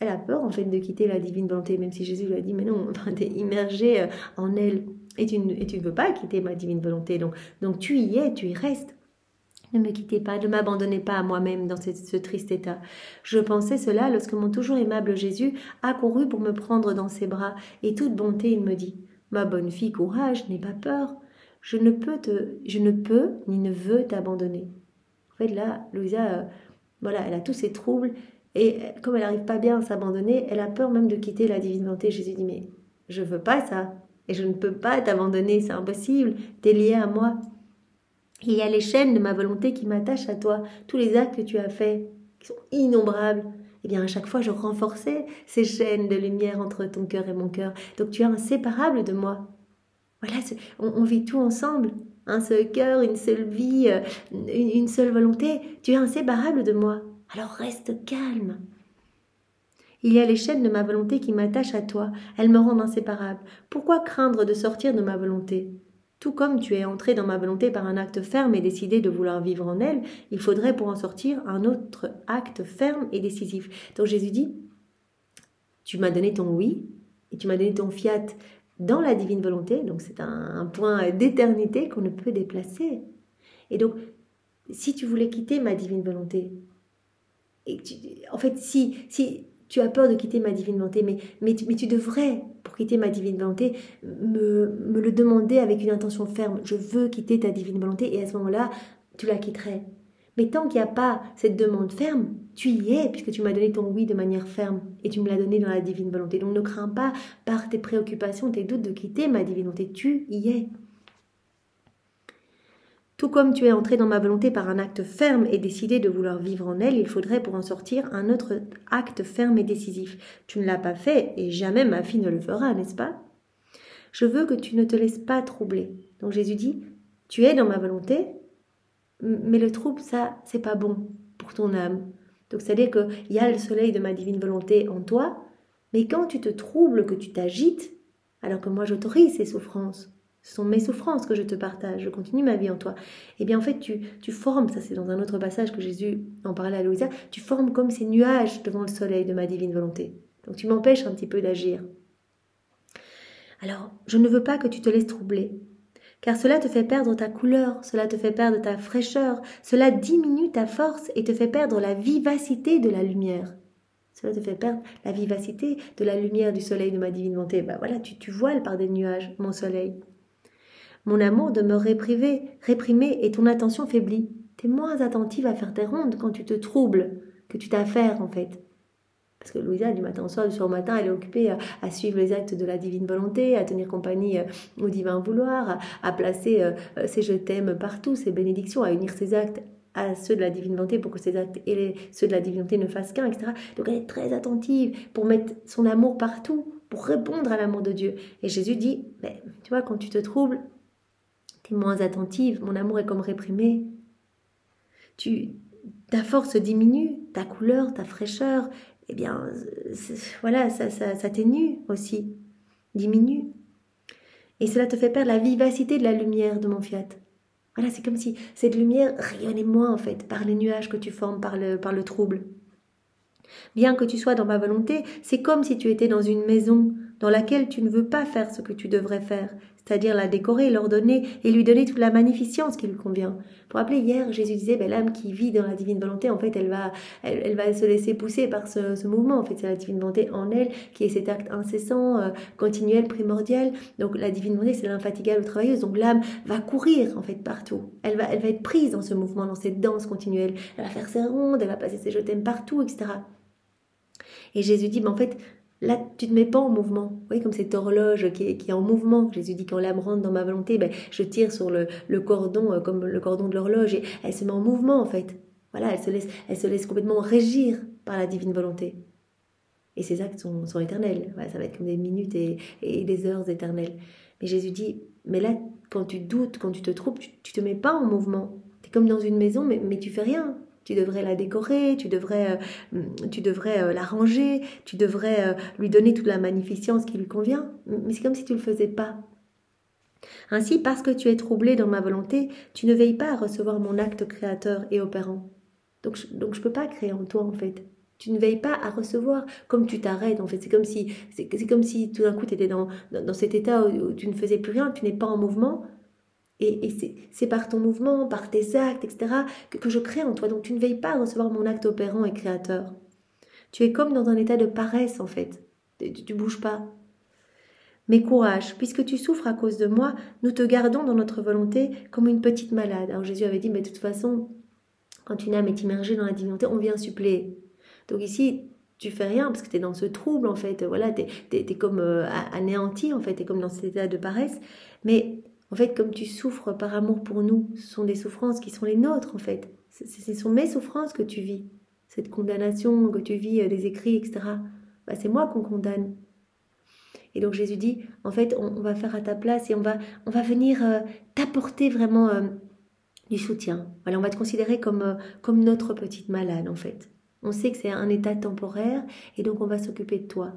Elle a peur en fait de quitter la divine volonté, même si Jésus lui a dit, mais non, tu es immergé en elle et tu ne veux pas quitter ma divine volonté, donc tu y es, tu y restes. Ne me quittez pas, ne m'abandonnez pas à moi-même dans ce triste état. Je pensais cela lorsque mon toujours aimable Jésus accourut pour me prendre dans ses bras, et toute bonté il me dit, ma bonne fille, courage, n'aie pas peur. Je ne peux ni ne veux t'abandonner. En fait, là, Louisa, elle a tous ses troubles et comme elle n'arrive pas bien à s'abandonner, elle a peur même de quitter la divine volonté. Jésus dit, mais je veux pas ça et je ne peux pas t'abandonner, c'est impossible, t'es lié à moi. Il y a les chaînes de ma volonté qui m'attachent à toi, tous les actes que tu as faits, qui sont innombrables. Eh bien, à chaque fois, je renforçais ces chaînes de lumière entre ton cœur et mon cœur. Donc, tu es inséparable de moi. Voilà, on vit tout ensemble, un seul cœur, une seule vie, une seule volonté. Tu es inséparable de moi, alors reste calme. Il y a les chaînes de ma volonté qui m'attachent à toi, elles me rendent inséparable. Pourquoi craindre de sortir de ma volonté? Tout comme tu es entré dans ma volonté par un acte ferme et décidé de vouloir vivre en elle, il faudrait pour en sortir un autre acte ferme et décisif. Donc Jésus dit, tu m'as donné ton oui et tu m'as donné ton fiat dans la divine volonté, donc c'est un point d'éternité qu'on ne peut déplacer. Et donc, si tu voulais quitter ma divine volonté, en fait, si tu as peur de quitter ma divine volonté, mais tu devrais, pour quitter ma divine volonté, me le demander avec une intention ferme. Je veux quitter ta divine volonté, et à ce moment-là, tu la quitterais. Mais tant qu'il n'y a pas cette demande ferme, tu y es, puisque tu m'as donné ton oui de manière ferme, et tu me l'as donné dans la divine volonté. Donc ne crains pas par tes préoccupations, tes doutes de quitter ma divine volonté, tu y es. Tout comme tu es entré dans ma volonté par un acte ferme et décidé de vouloir vivre en elle, il faudrait pour en sortir un autre acte ferme et décisif. Tu ne l'as pas fait, et jamais ma fille ne le fera, n'est-ce pas? Je veux que tu ne te laisses pas troubler. Donc Jésus dit, tu es dans ma volonté, mais le trouble, ça, c'est pas bon pour ton âme. Donc, c'est-à-dire qu'il y a le soleil de ma divine volonté en toi, mais quand tu te troubles, que tu t'agites, alors que moi j'autorise ces souffrances, ce sont mes souffrances que je te partage, je continue ma vie en toi, eh bien en fait tu formes, ça c'est dans un autre passage que Jésus en parlait à Louisa, tu formes comme ces nuages devant le soleil de ma divine volonté. Donc tu m'empêches un petit peu d'agir. Alors, je ne veux pas que tu te laisses troubler. Car cela te fait perdre ta couleur, cela te fait perdre ta fraîcheur, cela diminue ta force et te fait perdre la vivacité de la lumière. Cela te fait perdre la vivacité de la lumière du soleil de ma divine volonté. Ben voilà, tu voiles par des nuages, mon soleil. Mon amour demeure réprimé et ton attention faiblit. Tu es moins attentive à faire tes rondes quand tu te troubles, que tu t'affaires en fait. Parce que Louisa, du matin au soir, du soir au matin, elle est occupée à suivre les actes de la divine volonté, à tenir compagnie au divin vouloir, à placer ses je t'aime partout, ses bénédictions, à unir ses actes à ceux de la divine volonté pour que ses actes et ceux de la divine volonté ne fassent qu'un, etc. Donc elle est très attentive pour mettre son amour partout, pour répondre à l'amour de Dieu. Et Jésus dit, tu vois, quand tu te troubles, tu es moins attentive, mon amour est comme réprimé. Ta force diminue, ta couleur, ta fraîcheur, eh bien, voilà, ça t'énue aussi, diminue. Et cela te fait perdre la vivacité de la lumière de mon fiat. Voilà, c'est comme si cette lumière rayonnait moins, en fait, par les nuages que tu formes, par le trouble. Bien que tu sois dans ma volonté, c'est comme si tu étais dans une maison dans laquelle tu ne veux pas faire ce que tu devrais faire, c'est-à-dire la décorer, l'ordonner et lui donner toute la magnificence qui lui convient. Pour rappeler, hier, Jésus disait, l'âme qui vit dans la divine volonté, en fait, elle va se laisser pousser par ce mouvement. En fait, c'est la divine volonté en elle qui est cet acte incessant, continuel, primordial. Donc, la divine volonté, c'est l'infatigable travailleuse. Donc, l'âme va courir, en fait, partout. Elle va être prise dans ce mouvement, dans cette danse continuelle. Elle va faire ses rondes, elle va passer ses je t'aime partout, etc. Et Jésus dit, en fait, là, tu ne te mets pas en mouvement. Vous voyez, comme cette horloge qui est en mouvement. Jésus dit, quand l'âme rentre dans ma volonté, je tire sur le cordon, comme le cordon de l'horloge, et elle se met en mouvement, en fait. Voilà, elle se laisse complètement régir par la divine volonté. Et ces actes sont éternels. Voilà, ça va être comme des minutes et des heures éternelles. Mais Jésus dit, mais là, quand tu doutes, quand tu te troubles, tu te mets pas en mouvement. Tu es comme dans une maison, mais tu fais rien. Tu devrais la décorer, tu devrais la ranger, tu devrais lui donner toute la magnificence qui lui convient. Mais c'est comme si tu ne le faisais pas. Ainsi, parce que tu es troublé dans ma volonté, tu ne veilles pas à recevoir mon acte créateur et opérant. Donc je ne peux pas créer en toi, en fait. Tu ne veilles pas à recevoir, comme tu t'arrêtes, en fait. C'est comme si tout d'un coup, tu étais dans cet état où tu ne faisais plus rien, tu n'es pas en mouvement. Et c'est par ton mouvement, par tes actes, etc., que je crée en toi. Donc tu ne veilles pas à recevoir mon acte opérant et créateur. Tu es comme dans un état de paresse, en fait. Tu ne bouges pas. Mais courage, puisque tu souffres à cause de moi, nous te gardons dans notre volonté comme une petite malade. Alors Jésus avait dit, mais de toute façon, quand une âme est immergée dans la divinité, on vient suppléer. Donc ici, tu fais rien parce que tu es dans ce trouble, en fait. Voilà, tu es comme anéanti, en fait. Tu es comme dans cet état de paresse. Mais en fait, comme tu souffres par amour pour nous, ce sont des souffrances qui sont les nôtres, en fait. Ce sont mes souffrances que tu vis. Cette condamnation que tu vis, des écrits, etc. C'est moi qu'on condamne. Et donc Jésus dit, en fait, on va faire à ta place et on va venir t'apporter vraiment du soutien. Voilà, on va te considérer comme notre petite malade, en fait. On sait que c'est un état temporaire et donc on va s'occuper de toi.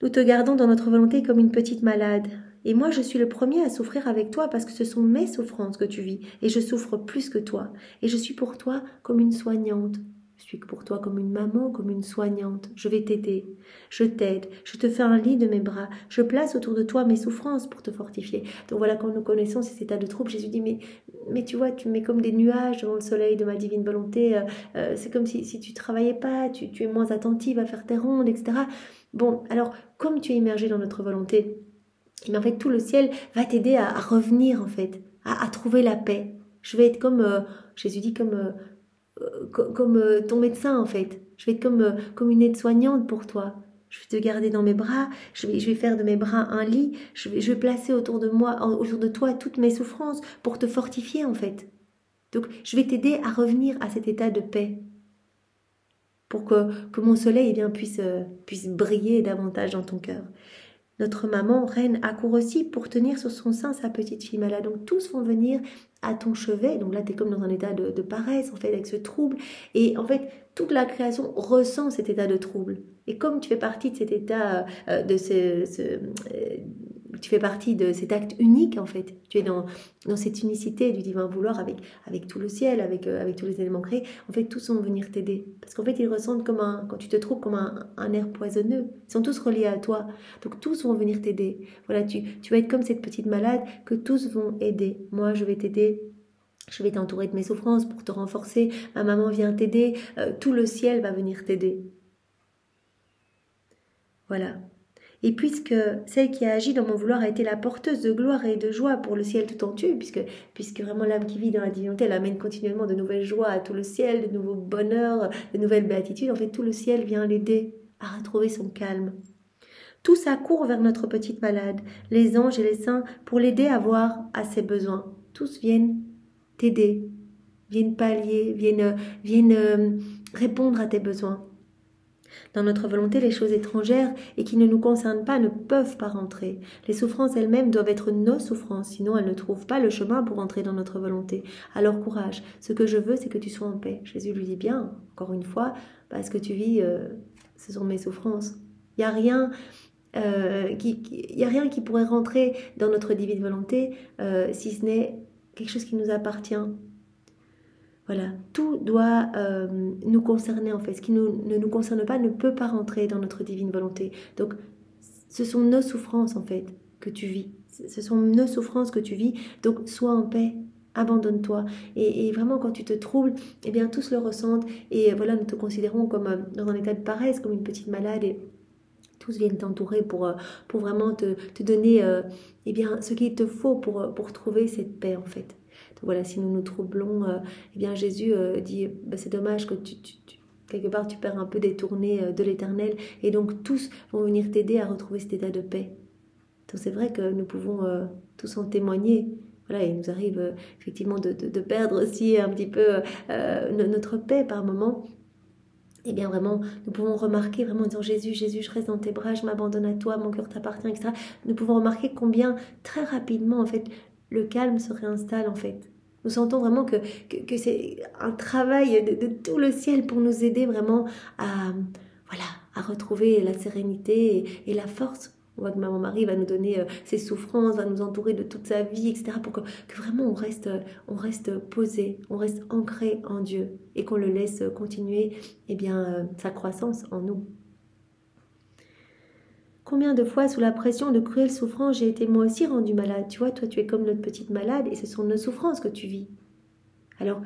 Nous te gardons dans notre volonté comme une petite malade. Et moi, je suis le premier à souffrir avec toi parce que ce sont mes souffrances que tu vis. Et je souffre plus que toi. Et je suis pour toi comme une soignante. Je suis pour toi comme une maman, comme une soignante. Je vais t'aider. Je t'aide. Je te fais un lit de mes bras. Je place autour de toi mes souffrances pour te fortifier. Donc voilà, quand nous connaissons ces états de trouble, Jésus dit, mais tu vois, tu me mets comme des nuages devant le soleil de ma divine volonté. C'est comme si tu travaillais pas, tu es moins attentive à faire tes rondes, etc. Bon, alors, comme tu es immergé dans notre volonté, mais en fait, tout le ciel va t'aider à revenir, en fait, à trouver la paix. Je vais être comme, Jésus dit, comme ton médecin, en fait. Je vais être comme une aide-soignante pour toi. Je vais te garder dans mes bras, je vais faire de mes bras un lit, je vais placer autour de toi toutes mes souffrances pour te fortifier, en fait. Donc, je vais t'aider à revenir à cet état de paix pour que mon soleil puisse briller davantage dans ton cœur. Notre maman, reine, accourt aussi pour tenir sur son sein sa petite fille malade. Donc tous vont venir à ton chevet. Donc là, tu es comme dans un état de paresse, en fait, avec ce trouble. Et en fait, toute la création ressent cet état de trouble. Et comme tu fais partie de cet état, tu fais partie de cet acte unique, en fait. Tu es dans cette unicité du divin vouloir avec tout le ciel, avec tous les éléments créés. En fait, tous vont venir t'aider. Parce qu'en fait, ils ressentent quand tu te trouves comme un air poisonneux. Ils sont tous reliés à toi. Donc, tous vont venir t'aider. Voilà, tu vas être comme cette petite malade que tous vont aider. Moi, je vais t'aider. Je vais t'entourer de mes souffrances pour te renforcer. Ma maman vient t'aider. Tout le ciel va venir t'aider. Voilà. Et puisque celle qui a agi dans mon vouloir a été la porteuse de gloire et de joie pour le ciel tout entier, puisque vraiment l'âme qui vit dans la divinité, elle amène continuellement de nouvelles joies à tout le ciel, de nouveaux bonheurs, de nouvelles béatitudes. En fait, tout le ciel vient l'aider à retrouver son calme. Tous accourent vers notre petite malade, les anges et les saints, pour l'aider à voir à ses besoins. Tous viennent t'aider, viennent pallier, viennent répondre à tes besoins. Dans notre volonté, les choses étrangères et qui ne nous concernent pas ne peuvent pas rentrer. Les souffrances elles-mêmes doivent être nos souffrances, sinon elles ne trouvent pas le chemin pour entrer dans notre volonté. Alors courage, ce que je veux, c'est que tu sois en paix. Jésus lui dit bien, encore une fois, ce que tu vis, ce sont mes souffrances. Il n'y a rien... Il n'y a rien qui pourrait rentrer dans notre divine volonté si ce n'est quelque chose qui nous appartient. Voilà, tout doit nous concerner en fait. Ce qui ne nous concerne pas ne peut pas rentrer dans notre divine volonté. Donc ce sont nos souffrances en fait que tu vis. Ce sont nos souffrances que tu vis. Donc sois en paix, abandonne-toi. Et vraiment quand tu te troubles, eh bien tous le ressentent. Et voilà, nous te considérons comme dans un état de paresse, comme une petite malade. Et tous viennent t'entourer pour vraiment te donner eh bien, ce qu'il te faut pour trouver cette paix en fait. Donc voilà, si nous nous troublons, eh bien Jésus dit, bah, c'est dommage que quelque part tu perds un peu détourné de l'éternel. Et donc tous vont venir t'aider à retrouver cet état de paix. Donc c'est vrai que nous pouvons tous en témoigner. Voilà, il nous arrive effectivement de perdre aussi un petit peu notre paix par moments. Et bien vraiment, nous pouvons remarquer vraiment en disant Jésus, Jésus, je reste dans tes bras, je m'abandonne à toi, mon cœur t'appartient, etc. Nous pouvons remarquer combien très rapidement en fait le calme se réinstalle en fait. Nous sentons vraiment que c'est un travail de tout le ciel pour nous aider vraiment à retrouver la sérénité et la force. On voit que Maman Marie va nous donner ses souffrances, va nous entourer de toute sa vie, etc. Pour que vraiment on reste posé, on reste ancré en Dieu et qu'on le laisse continuer sa croissance en nous. Combien de fois, sous la pression de cruelles souffrances, j'ai été moi aussi rendue malade. Tu vois, toi, tu es comme notre petite malade et ce sont nos souffrances que tu vis. Alors,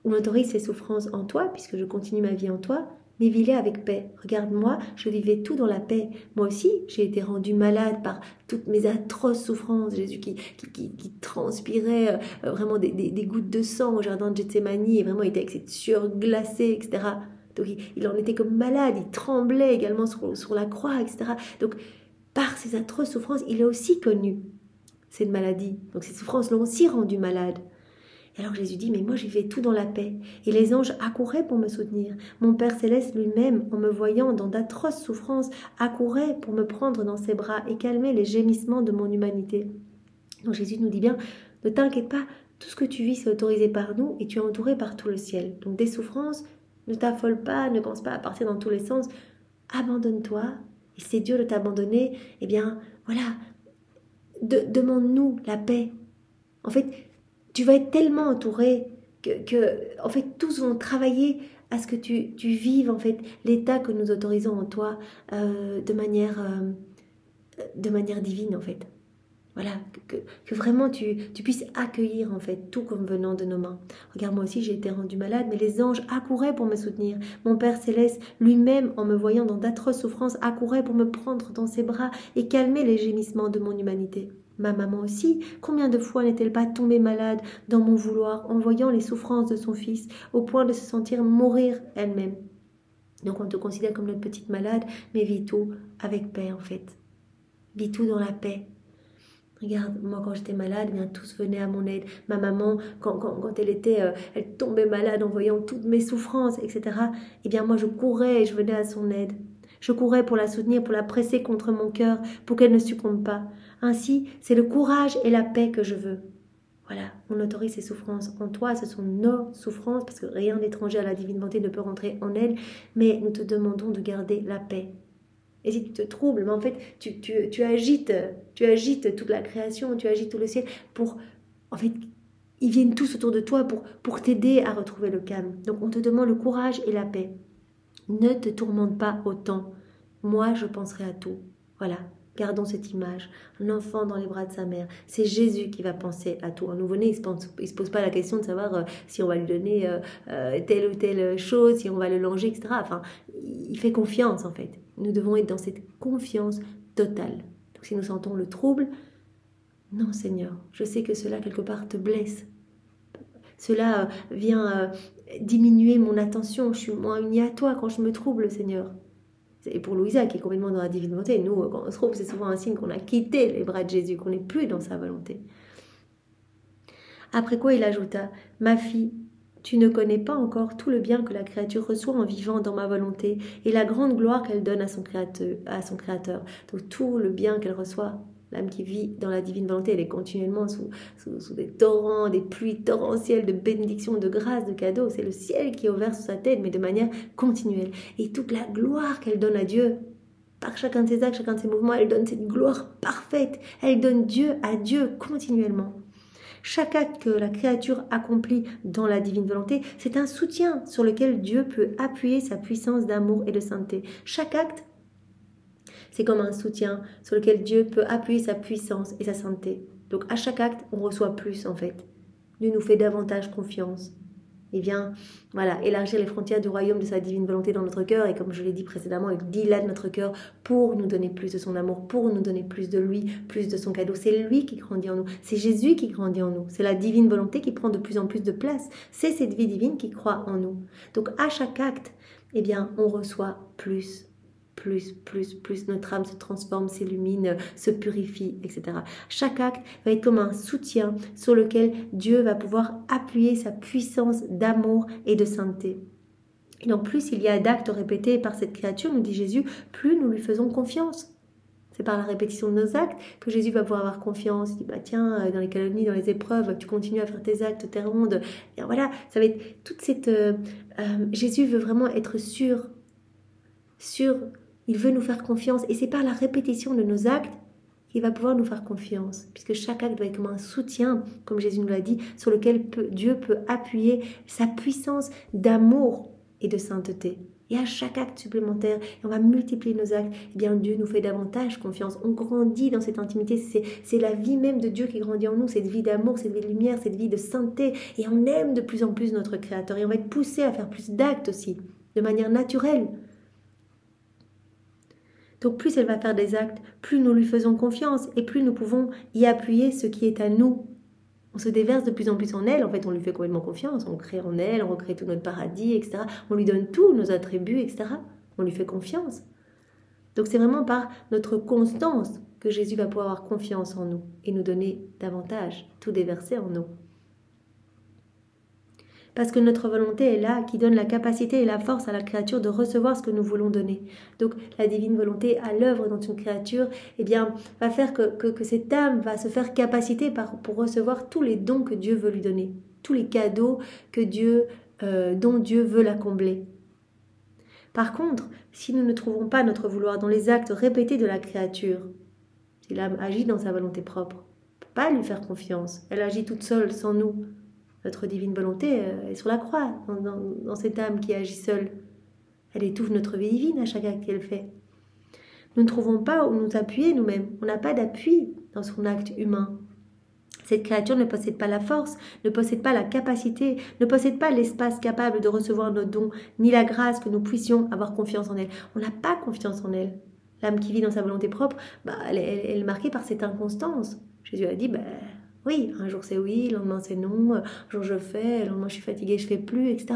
on autorise ces souffrances en toi, puisque je continue ma vie en toi, mais vis-les avec paix. Regarde-moi, je vivais tout dans la paix. Moi aussi, j'ai été rendue malade par toutes mes atroces souffrances. Jésus qui transpirait vraiment des gouttes de sang au jardin de Gethsémani, et vraiment il était avec cette sueur glacée, etc. Donc il en était comme malade, il tremblait également sur la croix, etc. Donc par ces atroces souffrances, il a aussi connu cette maladie. Donc ces souffrances l'ont aussi rendu malade. Et alors Jésus dit, mais moi j'y vais tout dans la paix. Et les anges accouraient pour me soutenir. Mon Père Céleste lui-même, en me voyant dans d'atroces souffrances, accourait pour me prendre dans ses bras et calmer les gémissements de mon humanité. Donc Jésus nous dit bien, ne t'inquiète pas, tout ce que tu vis c'est autorisé par nous et tu es entouré par tout le ciel. Donc des souffrances, ne t'affole pas, ne pense pas à partir dans tous les sens. Abandonne-toi. Et si c'est dur de t'abandonner, eh bien voilà, demande-nous la paix. En fait, tu vas être tellement entouré que en fait, tous vont travailler à ce que tu vives en fait l'état que nous autorisons en toi de manière divine en fait. Voilà, que vraiment tu puisses accueillir en fait tout comme venant de nos mains. Regarde, moi aussi j'ai été rendue malade, mais les anges accouraient pour me soutenir. Mon Père Céleste lui-même, en me voyant dans d'atroces souffrances, accourait pour me prendre dans ses bras et calmer les gémissements de mon humanité. Ma maman aussi, combien de fois n'est-elle pas tombée malade dans mon vouloir en voyant les souffrances de son fils, au point de se sentir mourir elle-même. Donc on te considère comme notre petite malade, mais vis tout avec paix en fait. Vis tout dans la paix. Regarde, moi quand j'étais malade, eh bien tous venaient à mon aide. Ma maman, quand elle tombait malade en voyant toutes mes souffrances, etc. Eh bien moi je courais et je venais à son aide. Je courais pour la soutenir, pour la presser contre mon cœur, pour qu'elle ne succombe pas. Ainsi, c'est le courage et la paix que je veux. Voilà, on autorise ces souffrances en toi, ce sont nos souffrances, parce que rien d'étranger à la divine volonté ne peut rentrer en elle, mais nous te demandons de garder la paix. Et si tu te troubles, mais en fait, tu agites toute la création, tu agites tout le ciel pour, en fait, ils viennent tous autour de toi pour t'aider à retrouver le calme. Donc on te demande le courage et la paix. Ne te tourmente pas autant. Moi, je penserai à tout. Voilà, gardons cette image. L'enfant dans les bras de sa mère. C'est Jésus qui va penser à tout. Un nouveau-né, il ne se pose pas la question de savoir si on va lui donner telle ou telle chose, si on va le longer, etc. Enfin, il fait confiance, en fait. Nous devons être dans cette confiance totale. Donc, si nous sentons le trouble, non, Seigneur, je sais que cela, quelque part, te blesse. Cela vient diminuer mon attention. Je suis moins unie à toi quand je me trouble, Seigneur. Et pour Louisa, qui est complètement dans la divine volonté, nous, quand on se trouble, c'est souvent un signe qu'on a quitté les bras de Jésus, qu'on n'est plus dans sa volonté. Après quoi, il ajouta, « Ma fille, tu ne connais pas encore tout le bien que la créature reçoit en vivant dans ma volonté et la grande gloire qu'elle donne à son Créateur. Donc tout le bien qu'elle reçoit. L'âme qui vit dans la divine volonté, elle est continuellement sous des torrents, des pluies torrentielles de bénédictions, de grâces, de cadeaux. C'est le ciel qui est ouvert sous sa tête, mais de manière continuelle. Et toute la gloire qu'elle donne à Dieu, par chacun de ses actes, chacun de ses mouvements, elle donne cette gloire parfaite. Elle donne Dieu à Dieu continuellement. Chaque acte que la créature accomplit dans la divine volonté, c'est un soutien sur lequel Dieu peut appuyer sa puissance d'amour et de sainteté. Chaque acte C'est comme un soutien sur lequel Dieu peut appuyer sa puissance et sa sainteté. Donc à chaque acte, on reçoit plus en fait. Dieu nous fait davantage confiance. Il vient, voilà, élargir les frontières du royaume de sa divine volonté dans notre cœur. Et comme je l'ai dit précédemment, il dilate notre cœur pour nous donner plus de son amour, pour nous donner plus de lui, plus de son cadeau. C'est lui qui grandit en nous. C'est Jésus qui grandit en nous. C'est la divine volonté qui prend de plus en plus de place. C'est cette vie divine qui croît en nous. Donc à chaque acte, eh bien, on reçoit plus. Notre âme se transforme, s'illumine, se purifie, etc. Chaque acte va être comme un soutien sur lequel Dieu va pouvoir appuyer sa puissance d'amour et de sainteté. Et donc plus il y a d'actes répétés par cette créature, nous dit Jésus, plus nous lui faisons confiance. C'est par la répétition de nos actes que Jésus va pouvoir avoir confiance. Il dit, bah tiens, dans les calomnies, dans les épreuves, tu continues à faire tes actes, tes rondes. Et voilà, ça va être toute cette... Jésus veut vraiment être sûr. Il veut nous faire confiance et c'est par la répétition de nos actes qu'il va pouvoir nous faire confiance. Puisque chaque acte doit être comme un soutien, comme Jésus nous l'a dit, sur lequel Dieu peut appuyer sa puissance d'amour et de sainteté. Et à chaque acte supplémentaire, et on va multiplier nos actes, eh bien Dieu nous fait davantage confiance. On grandit dans cette intimité, c'est la vie même de Dieu qui grandit en nous, cette vie d'amour, cette vie de lumière, cette vie de sainteté. Et on aime de plus en plus notre Créateur. Et on va être poussé à faire plus d'actes aussi, de manière naturelle. Donc plus elle va faire des actes, plus nous lui faisons confiance et plus nous pouvons y appuyer ce qui est à nous. On se déverse de plus en plus en elle, en fait on lui fait complètement confiance, on crée en elle, on recrée tout notre paradis, etc. On lui donne tous nos attributs, etc. On lui fait confiance. Donc c'est vraiment par notre constance que Jésus va pouvoir avoir confiance en nous et nous donner davantage, tout déverser en nous. Parce que notre volonté est là, qui donne la capacité et la force à la créature de recevoir ce que nous voulons donner. Donc la divine volonté à l'œuvre dans une créature, eh bien, va faire que cette âme va se faire capacité pour recevoir tous les dons que Dieu veut lui donner, tous les cadeaux dont Dieu veut la combler. Par contre, si nous ne trouvons pas notre vouloir dans les actes répétés de la créature, si l'âme agit dans sa volonté propre, on ne peut pas lui faire confiance, elle agit toute seule, sans nous. Notre divine volonté est sur la croix, dans cette âme qui agit seule. Elle étouffe notre vie divine à chaque acte qu'elle fait. Nous ne trouvons pas où nous appuyer nous-mêmes. On n'a pas d'appui dans son acte humain. Cette créature ne possède pas la force, ne possède pas la capacité, ne possède pas l'espace capable de recevoir nos dons, ni la grâce que nous puissions avoir confiance en elle. On n'a pas confiance en elle. L'âme qui vit dans sa volonté propre, elle est marquée par cette inconstance. Jésus a dit, oui, un jour c'est oui, le lendemain c'est non, un jour je fais, le lendemain je suis fatiguée, je fais plus, etc.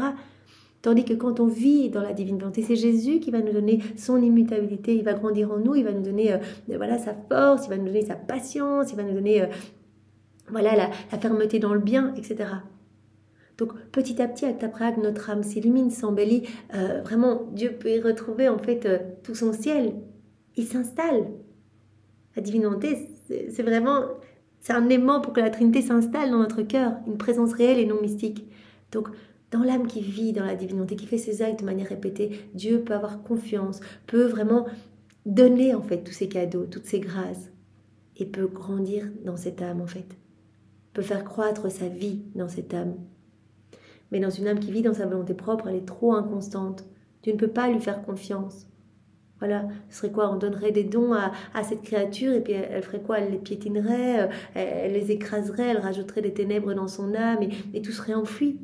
Tandis que quand on vit dans la divine volonté, c'est Jésus qui va nous donner son immutabilité, il va grandir en nous, il va nous donner sa force, il va nous donner sa patience, il va nous donner la fermeté dans le bien, etc. Donc petit à petit, acte après acte, notre âme s'illumine, s'embellit. Vraiment, Dieu peut y retrouver en fait tout son ciel. Il s'installe. La divine volonté, c'est vraiment... C'est un aimant pour que la Trinité s'installe dans notre cœur, une présence réelle et non mystique. Donc, dans l'âme qui vit dans la divinité, qui fait ses actes de manière répétée, Dieu peut avoir confiance, peut vraiment donner en fait tous ces cadeaux, toutes ces grâces, et peut grandir dans cette âme en fait, peut faire croître sa vie dans cette âme. Mais dans une âme qui vit dans sa volonté propre, elle est trop inconstante. Dieu ne peut pas lui faire confiance. Voilà, ce serait quoi? On donnerait des dons à cette créature et puis elle ferait quoi? Elle les piétinerait, elle les écraserait, elle rajouterait des ténèbres dans son âme et tout serait enfoui.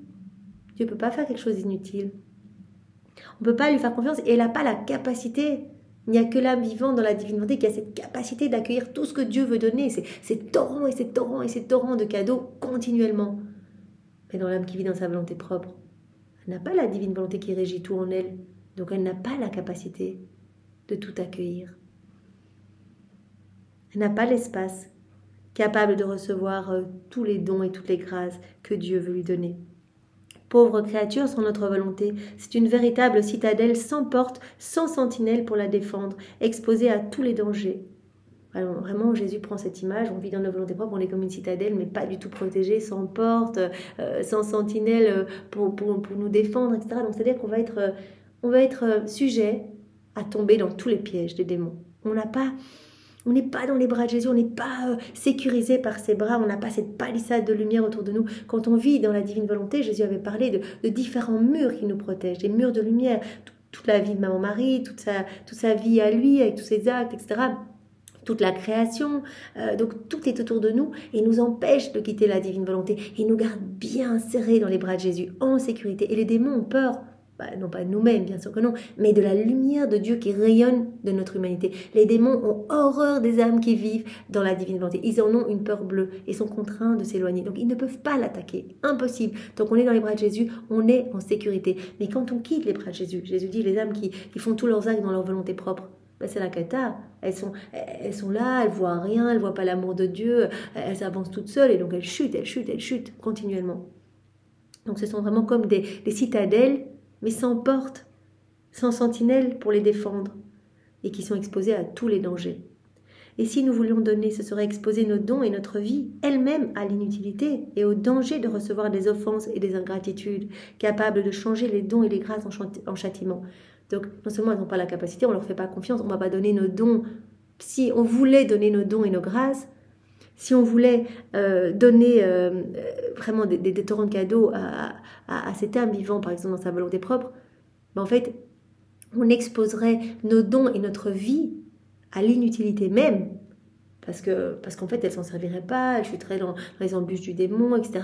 Dieu ne peut pas faire quelque chose d'inutile. On ne peut pas lui faire confiance et elle n'a pas la capacité. Il n'y a que l'âme vivante dans la divine volonté qui a cette capacité d'accueillir tout ce que Dieu veut donner. C'est torrent et c'est torrent et c'est torrent de cadeaux continuellement. Mais dans l'âme qui vit dans sa volonté propre, elle n'a pas la divine volonté qui régit tout en elle. Donc elle n'a pas la capacité de tout accueillir. Elle n'a pas l'espace capable de recevoir tous les dons et toutes les grâces que Dieu veut lui donner. Pauvre créature sans notre volonté, c'est une véritable citadelle sans porte, sans sentinelle pour la défendre, exposée à tous les dangers. Alors, vraiment, Jésus prend cette image, on vit dans nos volontés propres, on est comme une citadelle, mais pas du tout protégée, sans porte, sans sentinelle pour nous défendre, etc. Donc, c'est-à-dire qu'on va être sujet à tomber dans tous les pièges des démons. On n'est pas dans les bras de Jésus, on n'est pas sécurisé par ses bras, on n'a pas cette palissade de lumière autour de nous. Quand on vit dans la divine volonté, Jésus avait parlé de différents murs qui nous protègent, des murs de lumière. toute la vie de Maman-Marie, toute sa vie à lui, avec tous ses actes, etc., toute la création, donc tout est autour de nous et nous empêche de quitter la divine volonté et nous garde bien serrés dans les bras de Jésus, en sécurité. Et les démons ont peur, non pas de nous-mêmes, bien sûr que non, mais de la lumière de Dieu qui rayonne de notre humanité. Les démons ont horreur des âmes qui vivent dans la divine volonté. Ils en ont une peur bleue et sont contraints de s'éloigner. Donc ils ne peuvent pas l'attaquer, impossible. Tant qu'on est dans les bras de Jésus, on est en sécurité. Mais quand on quitte les bras de Jésus, Jésus dit les âmes qui font tous leurs actes dans leur volonté propre, c'est la cata. Elles sont là, elles voient rien, elles voient pas l'amour de Dieu, elles avancent toutes seules et donc elles chutent continuellement. Donc ce sont vraiment comme des citadelles, mais sans porte, sans sentinelle pour les défendre et qui sont exposées à tous les dangers. Et si nous voulions donner, ce serait exposer nos dons et notre vie elle-même à l'inutilité et au danger de recevoir des offenses et des ingratitudes, capables de changer les dons et les grâces en châtiment. Donc, non seulement elles n'ont pas la capacité, on ne leur fait pas confiance, on ne va pas donner nos dons. Si on voulait donner nos dons et nos grâces, si on voulait donner vraiment des torrents de cadeaux à cet âme vivant, par exemple, dans sa volonté propre, en fait, on exposerait nos dons et notre vie à l'inutilité même, parce qu'en fait, elles ne s'en serviraient pas, elles chuteraient dans les embûches du démon, etc.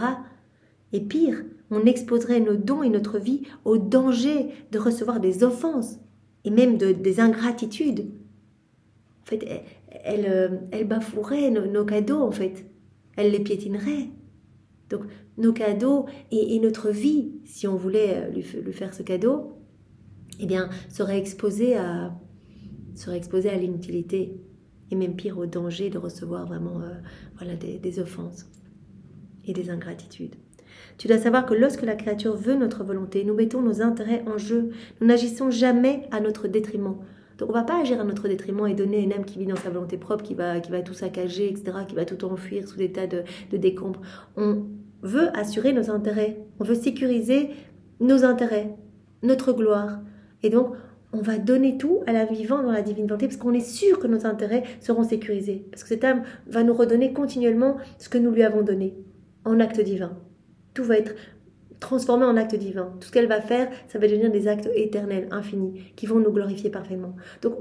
Et pire, on exposerait nos dons et notre vie au danger de recevoir des offenses et même des ingratitudes. En fait, elle bafouerait nos cadeaux, en fait. Elle les piétinerait. Donc, nos cadeaux et notre vie, si on voulait lui faire ce cadeau, eh bien, serait exposée à l'inutilité et même pire, au danger de recevoir vraiment des offenses et des ingratitudes. Tu dois savoir que lorsque la créature veut notre volonté, nous mettons nos intérêts en jeu. Nous n'agissons jamais à notre détriment. Donc on ne va pas agir à notre détriment et donner une âme qui vit dans sa volonté propre, qui va tout saccager, etc., qui va tout enfuir sous des tas de décombres. On veut assurer nos intérêts. On veut sécuriser nos intérêts, notre gloire. Et donc, on va donner tout à l'âme vivante dans la divine volonté parce qu'on est sûr que nos intérêts seront sécurisés. Parce que cette âme va nous redonner continuellement ce que nous lui avons donné en acte divin. Tout va être transformé en acte divin. Tout ce qu'elle va faire, ça va devenir des actes éternels, infinis, qui vont nous glorifier parfaitement. Donc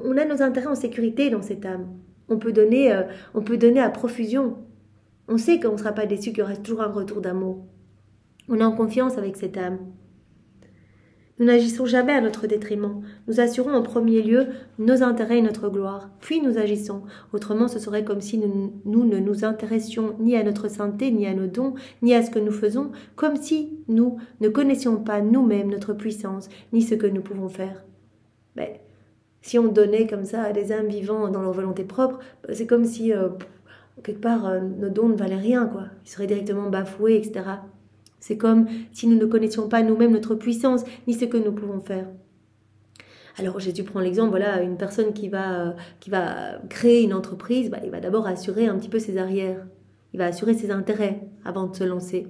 on a nos intérêts en sécurité dans cette âme. On peut donner à profusion. On sait qu'on ne sera pas déçu, qu'il y aura toujours un retour d'amour. On est en confiance avec cette âme. Nous n'agissons jamais à notre détriment. Nous assurons en premier lieu nos intérêts et notre gloire. Puis nous agissons. Autrement, ce serait comme si nous ne nous intéressions ni à notre sainteté, ni à nos dons, ni à ce que nous faisons, comme si nous ne connaissions pas nous-mêmes notre puissance, ni ce que nous pouvons faire. Mais si on donnait comme ça à des âmes vivant dans leur volonté propre, c'est comme si, quelque part, nos dons ne valaient rien, quoi. Ils seraient directement bafoués, etc. C'est comme si nous ne connaissions pas nous-mêmes notre puissance, ni ce que nous pouvons faire. Alors Jésus prend l'exemple, voilà, une personne qui va créer une entreprise, il va d'abord assurer un petit peu ses arrières. Il va assurer ses intérêts avant de se lancer.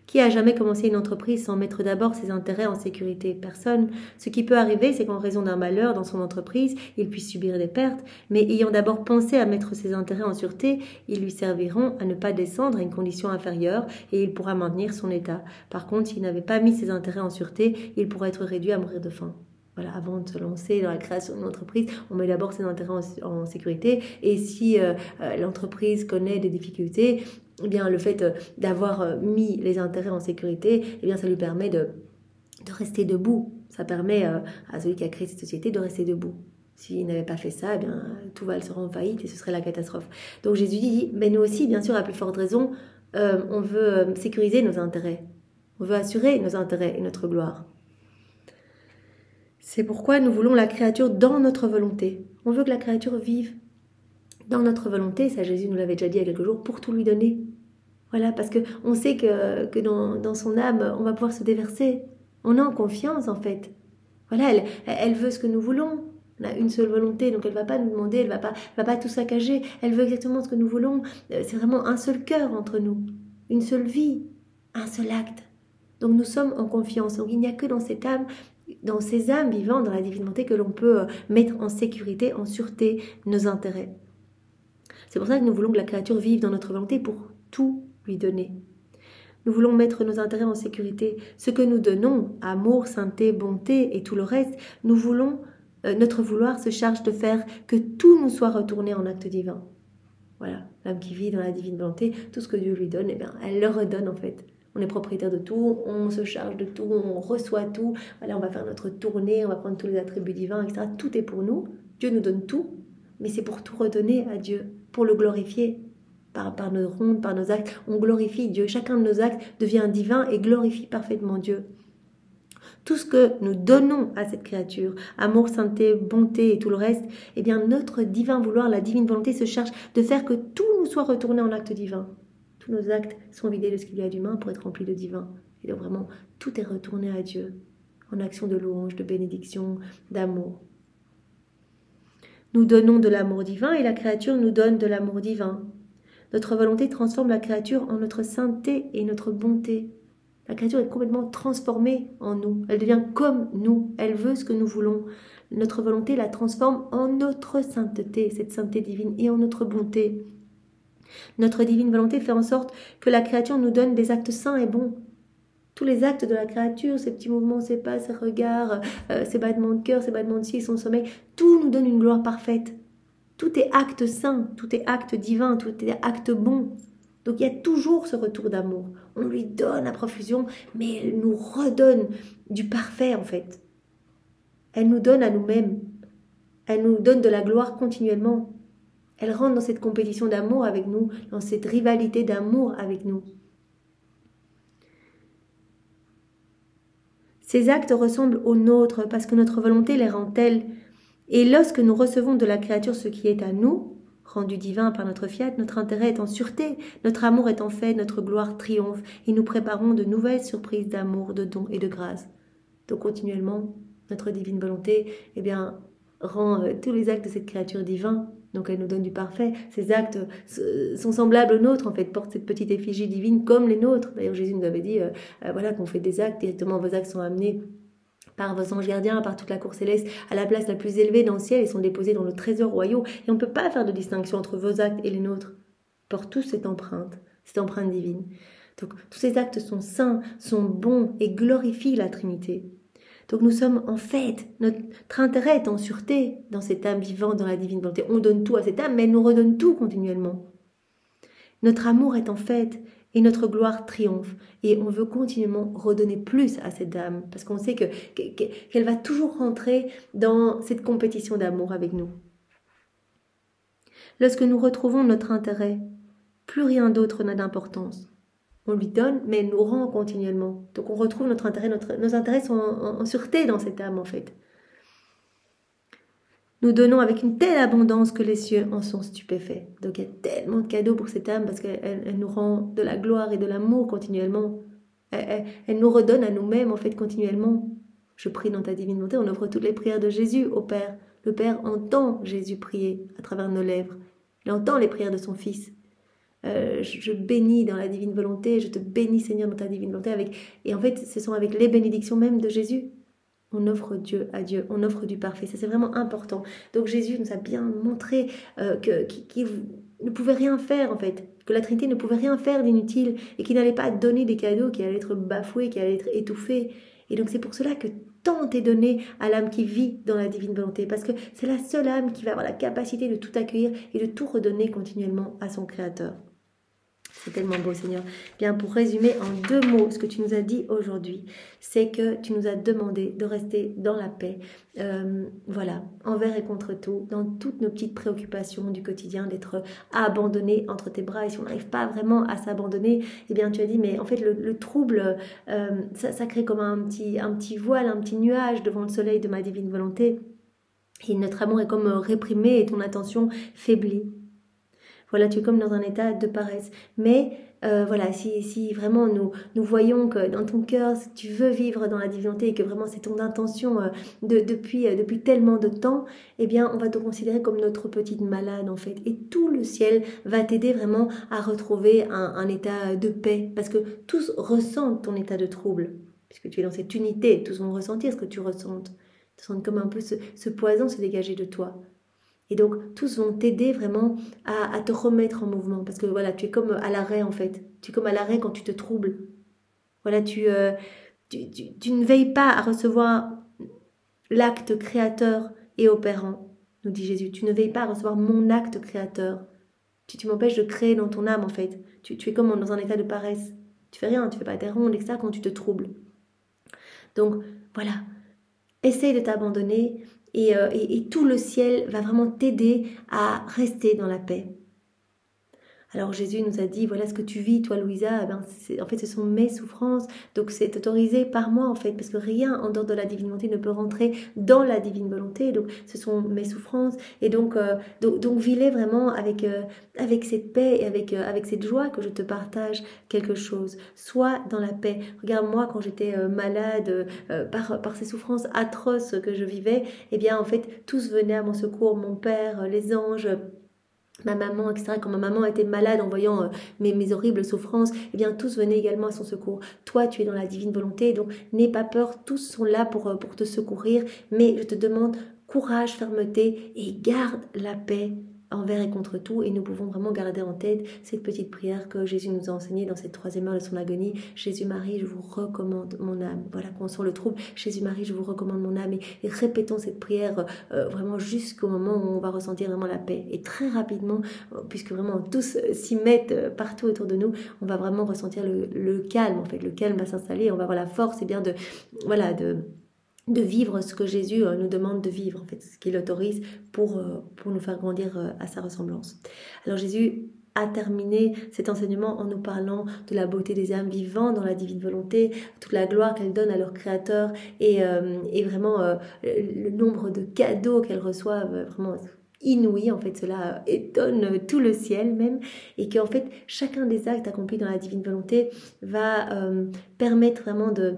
Qui a jamais commencé une entreprise sans mettre d'abord ses intérêts en sécurité? Personne. Ce qui peut arriver, c'est qu'en raison d'un malheur dans son entreprise, il puisse subir des pertes, mais ayant d'abord pensé à mettre ses intérêts en sûreté, ils lui serviront à ne pas descendre à une condition inférieure et il pourra maintenir son état. Par contre, s'il n'avait pas mis ses intérêts en sûreté, il pourrait être réduit à mourir de faim. Voilà, avant de se lancer dans la création d'une entreprise, on met d'abord ses intérêts en sécurité. Et si l'entreprise connaît des difficultés, eh bien, le fait d'avoir mis les intérêts en sécurité, eh bien, ça lui permet de rester debout. Ça permet à celui qui a créé cette société de rester debout. S'il n'avait pas fait ça, eh bien, tout va se rendre en faillite et ce serait la catastrophe. Donc Jésus dit, mais nous aussi, bien sûr, à plus forte raison, on veut sécuriser nos intérêts. On veut assurer nos intérêts et notre gloire. C'est pourquoi nous voulons la créature dans notre volonté. On veut que la créature vive dans notre volonté, ça Jésus nous l'avait déjà dit il y a quelques jours, pour tout lui donner. Voilà, parce qu'on sait que dans son âme, on va pouvoir se déverser. On est en confiance en fait. Voilà, elle veut ce que nous voulons. On a une seule volonté, donc elle ne va pas nous demander, elle va pas tout saccager. Elle veut exactement ce que nous voulons. C'est vraiment un seul cœur entre nous, une seule vie, un seul acte. Donc nous sommes en confiance. Donc il n'y a que dans cette âme, dans ces âmes vivantes, dans la divine volonté, que l'on peut mettre en sécurité, en sûreté nos intérêts. C'est pour ça que nous voulons que la créature vive dans notre volonté pour tout lui donner. Nous voulons mettre nos intérêts en sécurité. Ce que nous donnons, amour, sainteté, bonté et tout le reste, nous voulons, notre vouloir se charge de faire que tout nous soit retourné en acte divin. Voilà, l'âme qui vit dans la divine volonté, tout ce que Dieu lui donne, eh bien, elle le redonne en fait. On est propriétaire de tout, on se charge de tout, on reçoit tout. Voilà, on va faire notre tournée, on va prendre tous les attributs divins, etc. Tout est pour nous. Dieu nous donne tout, mais c'est pour tout redonner à Dieu, pour le glorifier. Par nos rondes, par nos actes, on glorifie Dieu. Chacun de nos actes devient divin et glorifie parfaitement Dieu. Tout ce que nous donnons à cette créature, amour, sainteté, bonté et tout le reste, eh bien notre divin vouloir, la divine volonté se charge de faire que tout nous soit retourné en acte divin. Tous nos actes sont vidés de ce qu'il y a d'humain pour être remplis de divin. Et donc vraiment, tout est retourné à Dieu, en action de louange, de bénédiction, d'amour. Nous donnons de l'amour divin et la créature nous donne de l'amour divin. Notre volonté transforme la créature en notre sainteté et notre bonté. La créature est complètement transformée en nous. Elle devient comme nous. Elle veut ce que nous voulons. Notre volonté la transforme en notre sainteté, cette sainteté divine, et en notre bonté. Notre divine volonté fait en sorte que la créature nous donne des actes saints et bons. Tous les actes de la créature, ces petits mouvements, ces pas, ces regards, ces battements de cœur, ces battements de cils, son sommeil, tout nous donne une gloire parfaite. Tout est acte saint, tout est acte divin, tout est acte bon. Donc il y a toujours ce retour d'amour. On lui donne à profusion, mais elle nous redonne du parfait en fait. Elle nous donne à nous-mêmes. Elle nous donne de la gloire continuellement. Elle rentre dans cette compétition d'amour avec nous, dans cette rivalité d'amour avec nous. Ces actes ressemblent aux nôtres parce que notre volonté les rend tels. Et lorsque nous recevons de la créature ce qui est à nous, rendu divin par notre fiat, notre intérêt est en sûreté, notre amour est en fait, notre gloire triomphe, et nous préparons de nouvelles surprises d'amour, de dons et de grâce. Donc continuellement, notre divine volonté, eh bien, rend tous les actes de cette créature divine, donc elle nous donne du parfait. Ces actes sont semblables aux nôtres, en fait, portent cette petite effigie divine comme les nôtres. D'ailleurs, Jésus nous avait dit, voilà, qu'on fait des actes, directement vos actes sont amenés par vos anges gardiens, par toute la cour céleste, à la place la plus élevée dans le ciel, ils sont déposés dans le trésor royaux. Et on ne peut pas faire de distinction entre vos actes et les nôtres. Ils portent tous cette empreinte divine. Donc tous ces actes sont saints, sont bons et glorifient la Trinité. Donc nous sommes en fait, notre intérêt est en sûreté dans cette âme vivante, dans la divine volonté. On donne tout à cette âme, mais elle nous redonne tout continuellement. Notre amour est en fait, et notre gloire triomphe. Et on veut continuellement redonner plus à cette âme, parce qu'on sait qu'elle va toujours rentrer dans cette compétition d'amour avec nous. Lorsque nous retrouvons notre intérêt, plus rien d'autre n'a d'importance. On lui donne, mais elle nous rend continuellement. Donc on retrouve notre intérêt, nos intérêts sont en sûreté dans cette âme en fait. Nous donnons avec une telle abondance que les cieux en sont stupéfaits. Donc il y a tellement de cadeaux pour cette âme parce qu'elle nous rend de la gloire et de l'amour continuellement. Elle nous redonne à nous-mêmes en fait continuellement. Je prie dans ta divine volonté, on offre toutes les prières de Jésus au Père. Le Père entend Jésus prier à travers nos lèvres. Il entend les prières de son Fils. Je bénis dans la divine volonté, je te bénis Seigneur dans ta divine volonté. Et en fait, ce sont avec les bénédictions même de Jésus. On offre Dieu à Dieu, on offre du parfait. Ça, c'est vraiment important. Donc Jésus nous a bien montré qu'il ne pouvait rien faire, en fait. Que la Trinité ne pouvait rien faire d'inutile et qu'il n'allait pas donner des cadeaux qui allaient être bafoués, qui allaient être étouffés. Et donc c'est pour cela que tant est donné à l'âme qui vit dans la divine volonté. Parce que c'est la seule âme qui va avoir la capacité de tout accueillir et de tout redonner continuellement à son Créateur. C'est tellement beau, Seigneur. Bien, pour résumer en 2 mots ce que tu nous as dit aujourd'hui, c'est que tu nous as demandé de rester dans la paix, voilà, envers et contre tout, dans toutes nos petites préoccupations du quotidien, d'être abandonné entre tes bras. Et si on n'arrive pas vraiment à s'abandonner, eh bien, tu as dit, mais en fait, le trouble, ça crée comme un petit voile, un petit nuage devant le soleil de ma divine volonté. Et notre amour est comme réprimé et ton attention faiblit. Voilà, tu es comme dans un état de paresse. Mais voilà, si vraiment nous voyons que dans ton cœur, tu veux vivre dans la divinité et que vraiment c'est ton intention depuis tellement de temps, eh bien on va te considérer comme notre petite malade en fait. Et tout le ciel va t'aider vraiment à retrouver un état de paix. Parce que tous ressentent ton état de trouble. Puisque tu es dans cette unité, tous vont ressentir ce que tu ressentes. Tu sens comme un peu ce poison se dégager de toi. Et donc, tous vont t'aider vraiment à te remettre en mouvement. Parce que voilà, tu es comme à l'arrêt en fait. Tu es comme à l'arrêt quand tu te troubles. Voilà, tu ne veilles pas à recevoir l'acte créateur et opérant, nous dit Jésus. Tu ne veilles pas à recevoir mon acte créateur. Tu m'empêches de créer dans ton âme, en fait. Tu es comme dans un état de paresse. Tu fais rien, tu fais pas tes rondes, etc. quand tu te troubles. Donc, voilà. Essaye de t'abandonner et tout le ciel va vraiment t'aider à rester dans la paix. Alors Jésus nous a dit, voilà ce que tu vis, toi Louisa, en fait ce sont mes souffrances, donc c'est autorisé par moi en fait, parce que rien en dehors de la divine volonté ne peut rentrer dans la divine volonté, donc ce sont mes souffrances, et donc vis-les vraiment avec cette paix et avec cette joie que je te partage quelque chose. Sois dans la paix. Regarde moi quand j'étais malade par ces souffrances atroces que je vivais, eh bien en fait tous venaient à mon secours, mon père, les anges, ma maman, etc. Quand ma maman était malade en voyant mes horribles souffrances, eh bien tous venaient également à son secours. Toi, tu es dans la divine volonté, donc n'aie pas peur, tous sont là pour te secourir, mais je te demande courage, fermeté et garde la paix envers et contre tout, et nous pouvons vraiment garder en tête cette petite prière que Jésus nous a enseignée dans cette 3e heure de son agonie. Jésus-Marie, je vous recommande mon âme. Voilà, quand on sent le trouble, Jésus-Marie, je vous recommande mon âme, et répétons cette prière vraiment jusqu'au moment où on va ressentir vraiment la paix. Et très rapidement, puisque vraiment tous s'y mettent partout autour de nous, on va vraiment ressentir le calme. En fait, le calme va s'installer, on va avoir la force, et bien de vivre ce que Jésus nous demande de vivre, en fait, ce qu'il autorise pour nous faire grandir à sa ressemblance. Alors Jésus a terminé cet enseignement en nous parlant de la beauté des âmes vivant dans la divine volonté, toute la gloire qu'elles donnent à leur Créateur et vraiment le nombre de cadeaux qu'elles reçoivent, vraiment inouï, en fait cela étonne tout le ciel même, et qu'en fait chacun des actes accomplis dans la divine volonté va permettre vraiment de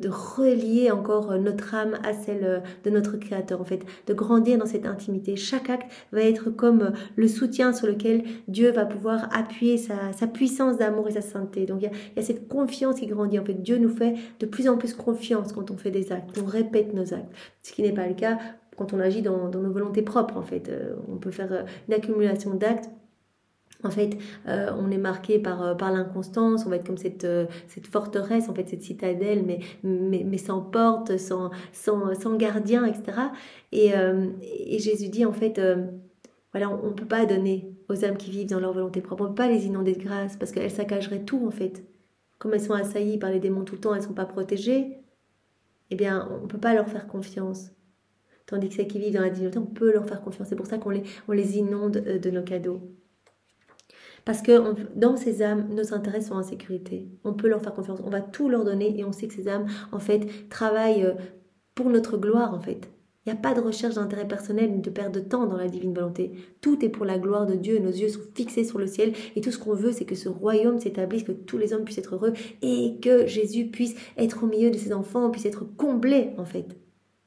relier encore notre âme à celle de notre Créateur, en fait, de grandir dans cette intimité. Chaque acte va être comme le soutien sur lequel Dieu va pouvoir appuyer sa puissance d'amour et sa sainteté. Donc il y a cette confiance qui grandit, en fait. Dieu nous fait de plus en plus confiance quand on fait des actes, on répète nos actes, ce qui n'est pas le cas quand on agit dans nos volontés propres, en fait. On peut faire une accumulation d'actes. En fait, on est marqué par l'inconstance, on va être comme cette forteresse, en fait, cette citadelle, mais sans porte, sans gardien, etc. Et Jésus dit, en fait, voilà, on ne peut pas donner aux âmes qui vivent dans leur volonté propre, on ne peut pas les inonder de grâce, parce qu'elles saccageraient tout, en fait. Comme elles sont assaillies par les démons tout le temps, elles ne sont pas protégées, eh bien, on ne peut pas leur faire confiance. Tandis que celles qui vivent dans la divinité, on peut leur faire confiance. C'est pour ça qu'on les inonde de nos cadeaux. Parce que dans ces âmes, nos intérêts sont en sécurité. On peut leur faire confiance. On va tout leur donner et on sait que ces âmes, en fait, travaillent pour notre gloire, en fait. Il n'y a pas de recherche d'intérêt personnel ni de perte de temps dans la divine volonté. Tout est pour la gloire de Dieu. Nos yeux sont fixés sur le ciel et tout ce qu'on veut, c'est que ce royaume s'établisse, que tous les hommes puissent être heureux et que Jésus puisse être au milieu de ses enfants, puisse être comblé, en fait.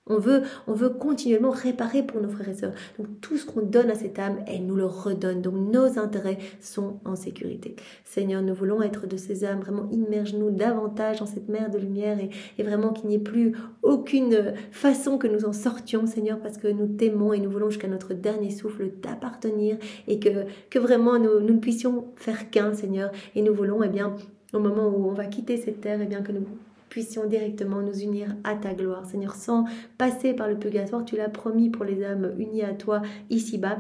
On veut continuellement réparer pour nos frères et sœurs. Donc tout ce qu'on donne à cette âme, elle nous le redonne. Donc nos intérêts sont en sécurité. Seigneur, nous voulons être de ces âmes. Vraiment, immerge-nous davantage dans cette mer de lumière et vraiment qu'il n'y ait plus aucune façon que nous en sortions, Seigneur, parce que nous t'aimons et nous voulons jusqu'à notre dernier souffle t'appartenir et que vraiment nous ne puissions faire qu'un, Seigneur. Et nous voulons, eh bien, au moment où on va quitter cette terre, eh bien, que nous puissions directement nous unir à ta gloire. Seigneur, sans passer par le purgatoire, tu l'as promis pour les âmes unies à toi ici-bas.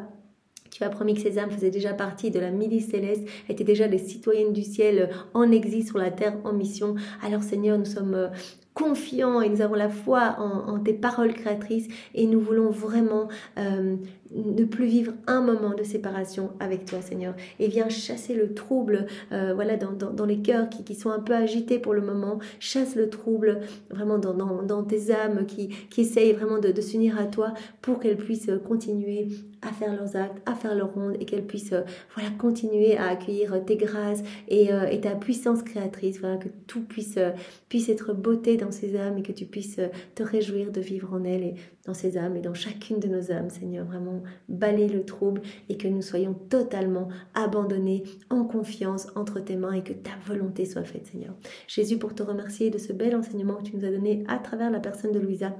Tu as promis que ces âmes faisaient déjà partie de la milice céleste, étaient déjà des citoyennes du ciel en exil sur la terre, en mission. Alors Seigneur, nous sommes confiants et nous avons la foi en tes paroles créatrices et nous voulons vraiment ne plus vivre un moment de séparation avec toi, Seigneur. Et viens chasser le trouble voilà, dans les cœurs qui sont un peu agités pour le moment. Chasse le trouble vraiment dans tes âmes qui essayent vraiment de s'unir à toi pour qu'elles puissent continuer à faire leurs actes, à faire leur ronde et qu'elles puissent voilà, continuer à accueillir tes grâces et ta puissance créatrice, voilà, que tout puisse être beauté dans ces âmes et que tu puisses te réjouir de vivre en elles et dans ces âmes et dans chacune de nos âmes, Seigneur, vraiment balayer le trouble et que nous soyons totalement abandonnés en confiance entre tes mains et que ta volonté soit faite, Seigneur. Jésus, pour te remercier de ce bel enseignement que tu nous as donné à travers la personne de Louisa.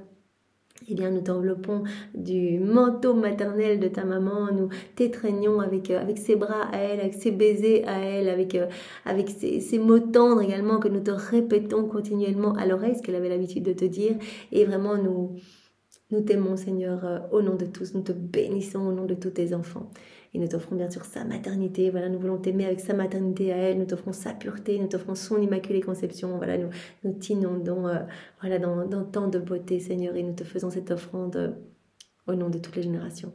eh bien, nous t'enveloppons du manteau maternel de ta maman, nous t'étreignons avec ses bras à elle, avec ses baisers à elle, avec ses mots tendres également que nous te répétons continuellement à l'oreille, ce qu'elle avait l'habitude de te dire. Et vraiment, nous t'aimons, Seigneur, au nom de tous. Nous te bénissons au nom de tous tes enfants. Et nous t'offrons bien sûr sa maternité. Voilà, nous voulons t'aimer avec sa maternité à elle. Nous t'offrons sa pureté. Nous t'offrons son immaculée conception. Voilà, nous t'inondons dans tant de beauté, Seigneur. Et nous te faisons cette offrande au nom de toutes les générations.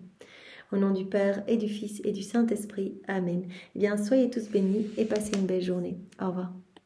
Au nom du Père et du Fils et du Saint-Esprit. Amen. Eh bien, soyez tous bénis et passez une belle journée. Au revoir.